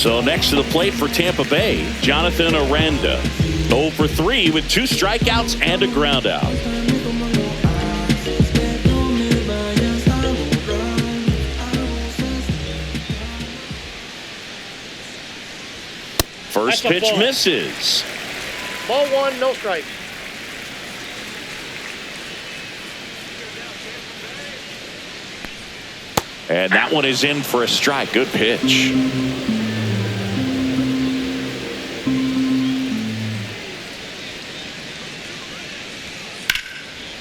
So next to the plate for Tampa Bay, Jonathan Aranda. 0 for 3 with 2 strikeouts and a ground out. First pitch misses. Ball 1, no strike. And that one is in for a strike. Good pitch.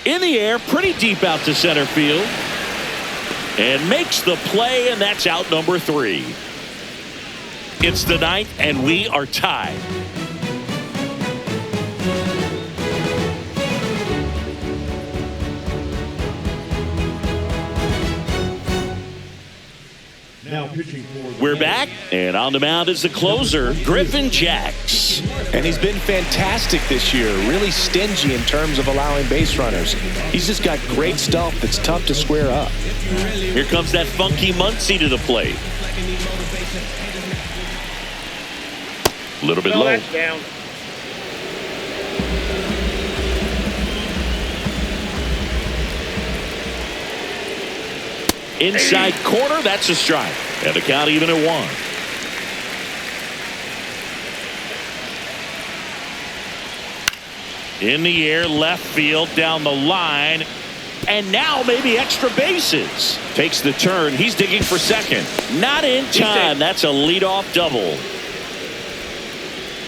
In the air, pretty deep out to center field. And makes the play, and that's out number 3. It's the 9th, and we are tied. now pitching for the We're back, and on the mound is the closer, Griffin Jacks. And he's been fantastic this year, really stingy in terms of allowing base runners. He's just got great stuff that's tough to square up. Here comes that funky Muncie to the plate. A little bit No, low. that's down. Inside corner, that's a strike. And the count even at 1. In the air, left field, down the line. And now maybe extra bases. Takes the turn. He's digging for second. Not in time. That's a leadoff double.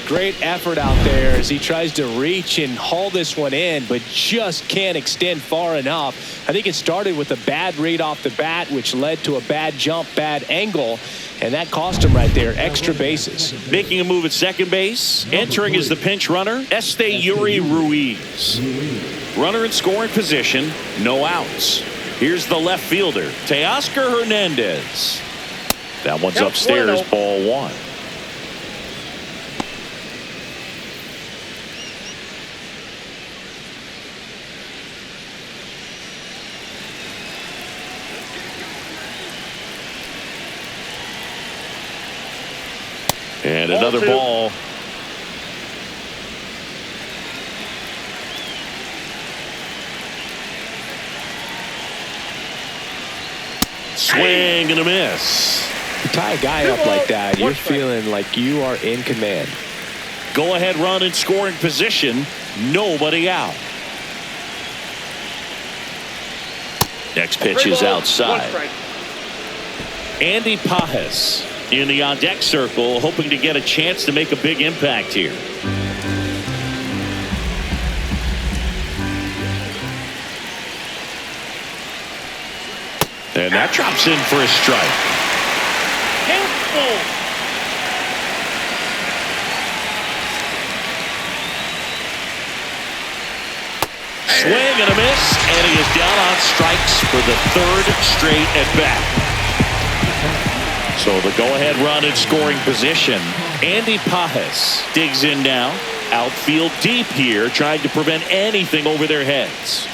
Great effort out there as he tries to reach and haul this one in, but just can't extend far enough. I think it started with a bad read off the bat, which led to a bad jump, bad angle, and that cost him right there. Extra bases. Making a move at second base. Entering as the pinch runner, Yuri Ruiz. Runner in scoring position, no outs. Here's the left fielder, Teoscar Hernandez. That one's upstairs, ball one. And another ball. Swing and a miss. You tie a guy up like that, you're feeling like you are in command. Go ahead run in scoring position. Nobody out. Next pitch is outside. Andy Pajes in the on-deck circle, hoping to get a chance to make a big impact here. And that drops in for a strike. Swing and a miss, and he is down on strikes for the third straight at bat. So the go-ahead run in scoring position. Andy Pajes digs in now. Outfield deep here, trying to prevent anything over their heads.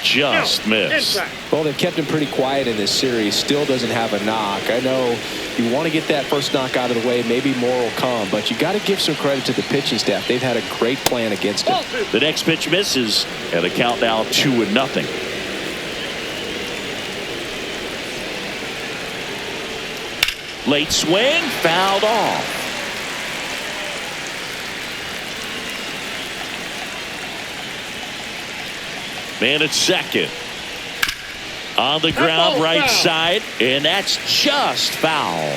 Just missed. Well, they've kept him pretty quiet in this series. Still doesn't have a knock. I know you want to get that first knock out of the way. Maybe more will come, but you got to give some credit to the pitching staff. They've had a great plan against him. The next pitch misses, and the count now 2-0. Late swing, fouled off. Man at second. On the ground, right side, and that's just foul.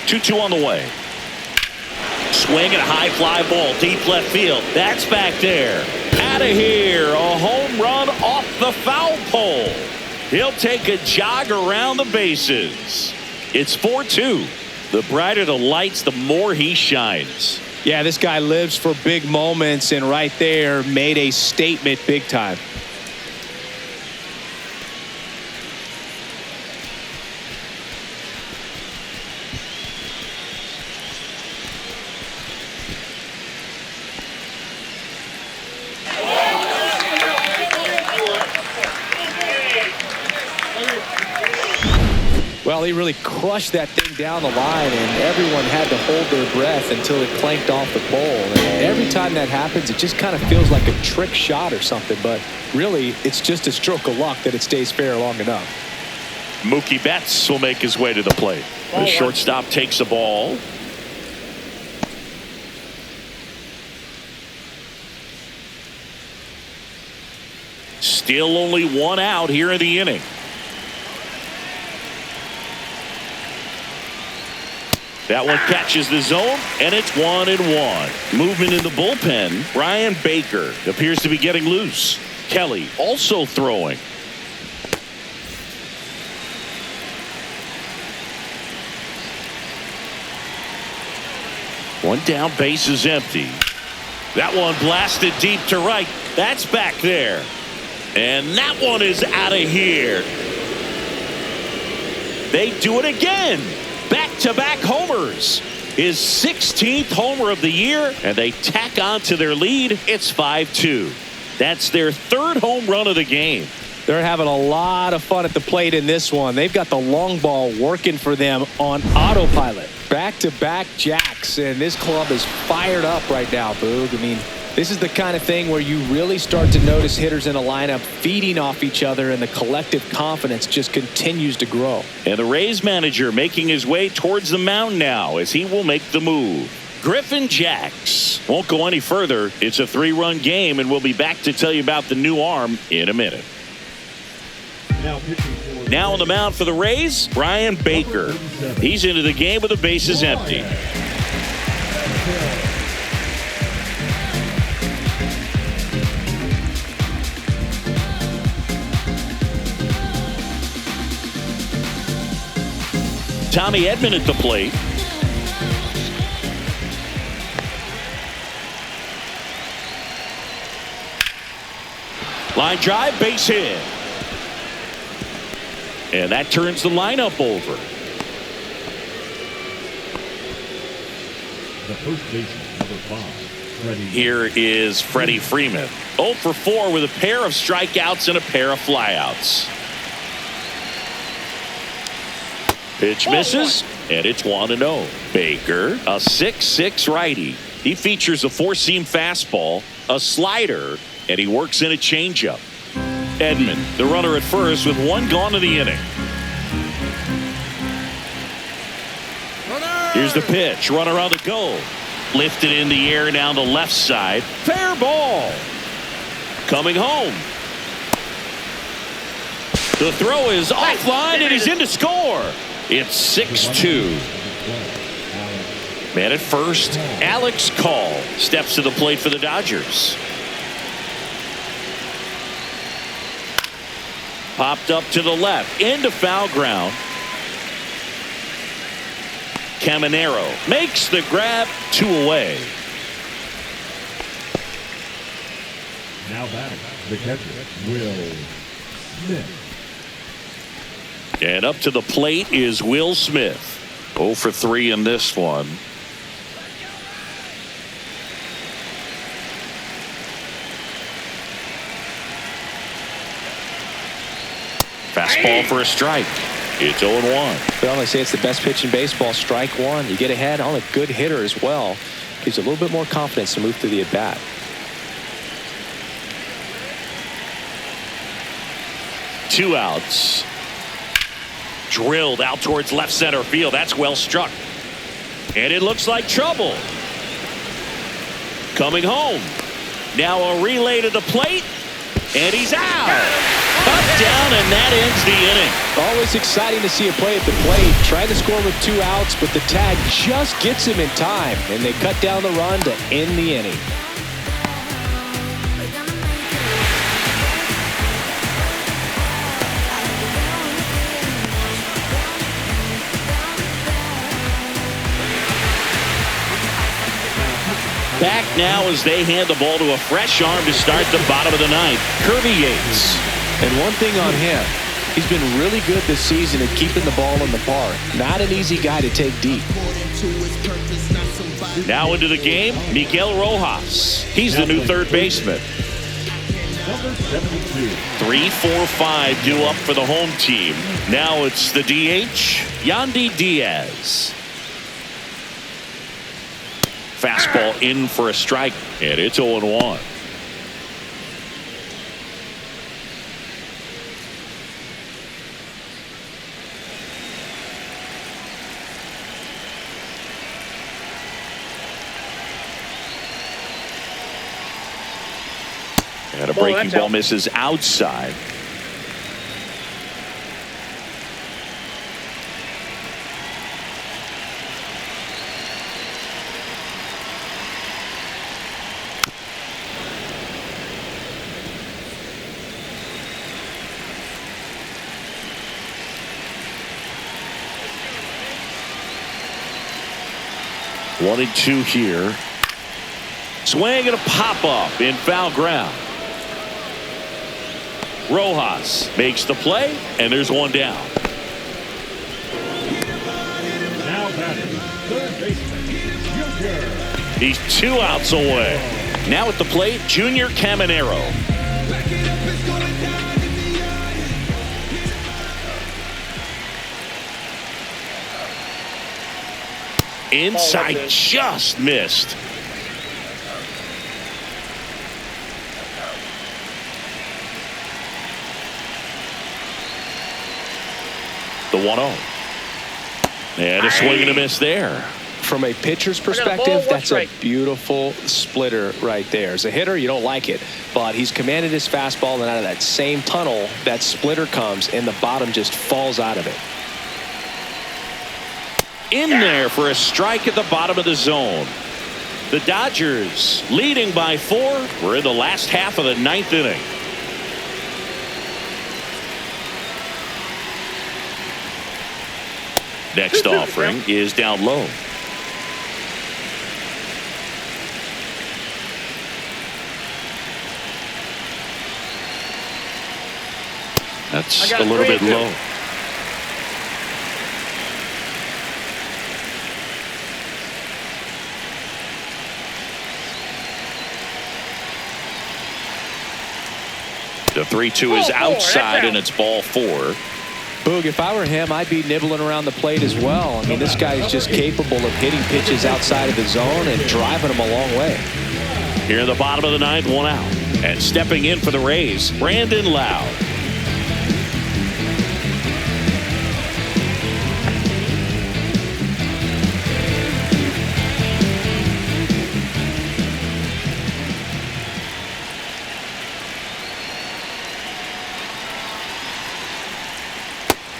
2-2 on the way. Swing and a high fly ball, deep left field. That's back there. Out of here, a home run off the foul pole. He'll take a jog around the bases. It's 4-2. The brighter the lights, the more he shines. Yeah, this guy lives for big moments, and right there made a statement big time. Well, he really crushed that thing down the line, and everyone had to hold their breath until it clanked off the pole. And every time that happens, it just kind of feels like a trick shot or something, but really, it's just a stroke of luck that it stays fair long enough. Mookie Betts will make his way to the plate. The shortstop takes a ball. Still only one out here in the inning. That one catches the zone, and it's 1-1. Movement in the bullpen. Brian Baker appears to be getting loose. Kelly also throwing. One down, base is empty. That one blasted deep to right. That's back there. And that one is out of here. They do it again. Back-to-back homers. His 16th homer of the year, and they tack on to their lead. It's 5-2. That's their third home run of the game. They're having a lot of fun at the plate in this one. They've got the long ball working for them on autopilot. Back-to-back jacks, and this club is fired up right now, Boog. I mean, this is the kind of thing where you really start to notice hitters in a lineup feeding off each other, and the collective confidence just continues to grow. And the Rays manager making his way towards the mound now as he will make the move. Griffin Jacks won't go any further. It's a 3-run game, and we'll be back to tell you about the new arm in a minute. Now pitching for Now on the mound for the Rays, Brian Baker. He's into the game with the bases empty. Tommy Edman at the plate. Line drive, base hit. And that turns the lineup over. The first baseman, number 5, Freddie. Here is Freddie Freeman. 0 for 4 with a pair of strikeouts and a pair of flyouts. Pitch misses, and it's 1-0. Baker, a 6'6" righty. He features a 4-seam fastball, a slider, and he works in a changeup. Edman, the runner at first with 1 gone in the inning. Here's the pitch. Runner on the go. Lifted in the air down the left side. Fair ball. Coming home. The throw is offline, and he's in to score. It's 6-2. Man at first, Alex Call steps to the plate for the Dodgers. Popped up to the left, into foul ground. Caminero makes the grab, 2 away. Now batting, the catcher, Will Smith. And up to the plate is Will Smith. 0 for 3 in this one. Fastball for a strike. It's 0-1. Well, they say it's the best pitch in baseball. Strike one. You get ahead on a good hitter as well. Gives you a little bit more confidence to move through the at-bat. Two outs. Drilled out towards left center field. That's well struck. And it looks like trouble. Coming home. Now a relay to the plate. And he's out. Up, down, and that ends the inning. Always exciting to see a play at the plate. Trying to score with 2 outs, but the tag just gets him in time. And they cut down the run to end the inning. Back now as they hand the ball to a fresh arm to start the bottom of the ninth. Kirby Yates. And one thing on him, he's been really good this season at keeping the ball in the park. Not an easy guy to take deep. Now into the game, Miguel Rojas. He's the new third baseman. Number 72. 3-4-5 due up for the home team. Now it's the DH, Yandy Diaz. Fastball in for a strike, and it's 0-1. And a breaking ball misses outside. One and two here. Swing and a pop up in foul ground. Rojas makes the play, and there's one down. Now batting, third baseman, Junior. He's 2 outs away. Now at the plate, Junior Caminero. Inside, just missed. The 1-0. And a swing and a miss there. from a pitcher's got a perspective, ball, one that's a strike. beautiful splitter right there. As a hitter, you don't like it, but he's commanded his fastball, and out of that same tunnel, that splitter comes, and the bottom just falls out of it. In there for a strike at the bottom of the zone. The Dodgers leading by 4. We're in the last half of the 9th inning. Next offering is down low. That's a little bit low. The 3-2 is outside, and it's ball 4. Boog, if I were him, I'd be nibbling around the plate as well. I mean, this guy is just capable of hitting pitches outside of the zone and driving them a long way. Here in the bottom of the 9th, 1 out. And stepping in for the Rays, Brandon Lowe.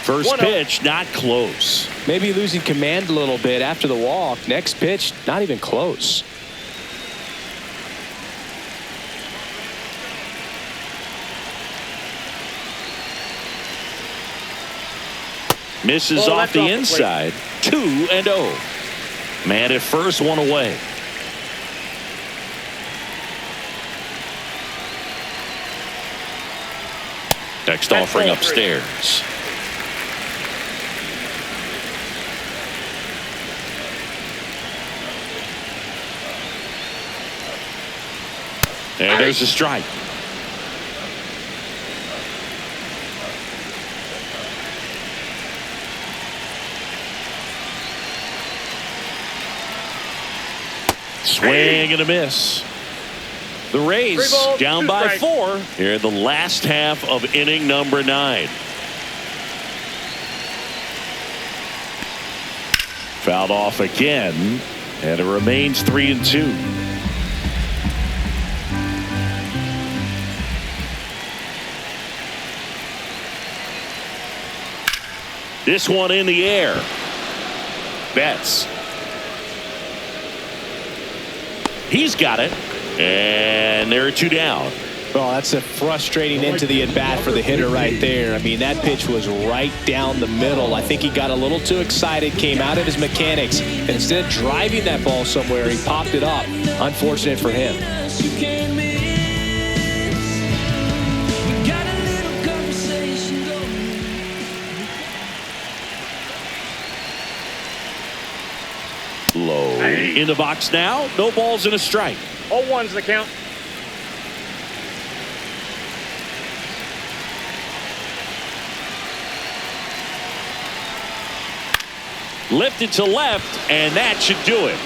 First pitch, not close. Maybe losing command a little bit after the walk. Next pitch, not even close. Misses off the inside. 2-0. Man at first, 1 away. Next offering upstairs. And there's a strike. Swing and a miss. The Rays down by 4 here in the last half of inning number 9. Fouled off again, and it remains 3-2. This one in the air. Betts. He's got it. And there are 2 down. Oh, that's a frustrating into the at-bat for the hitter right there. I mean, that pitch was right down the middle. I think he got a little too excited, came out of his mechanics, and instead of driving that ball somewhere, he popped it up. Unfortunate for him. Low in the box now. No balls and a strike. 0-1's the count. Lifted to left, and that should do it.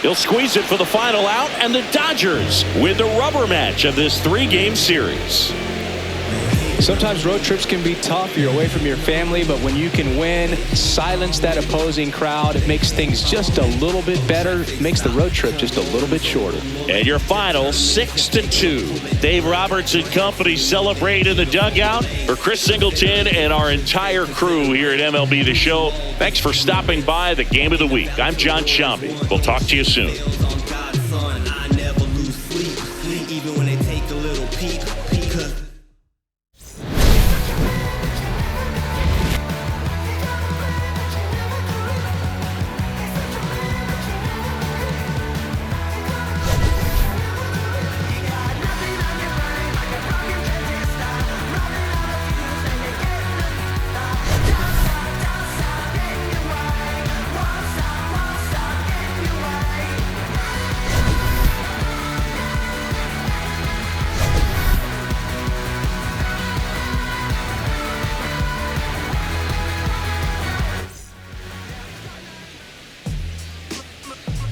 He'll squeeze it for the final out, and the Dodgers win the rubber match of this 3-game series. Sometimes road trips can be tough. You're away from your family, but when you can win, silence that opposing crowd, it makes things just a little bit better. It makes the road trip just a little bit shorter. And your final 6-2. Dave Roberts and company celebrate in the dugout. For Chris Singleton and our entire crew here at MLB The Show, thanks for stopping by the Game of the Week. I'm John Shambi. We'll talk to you soon.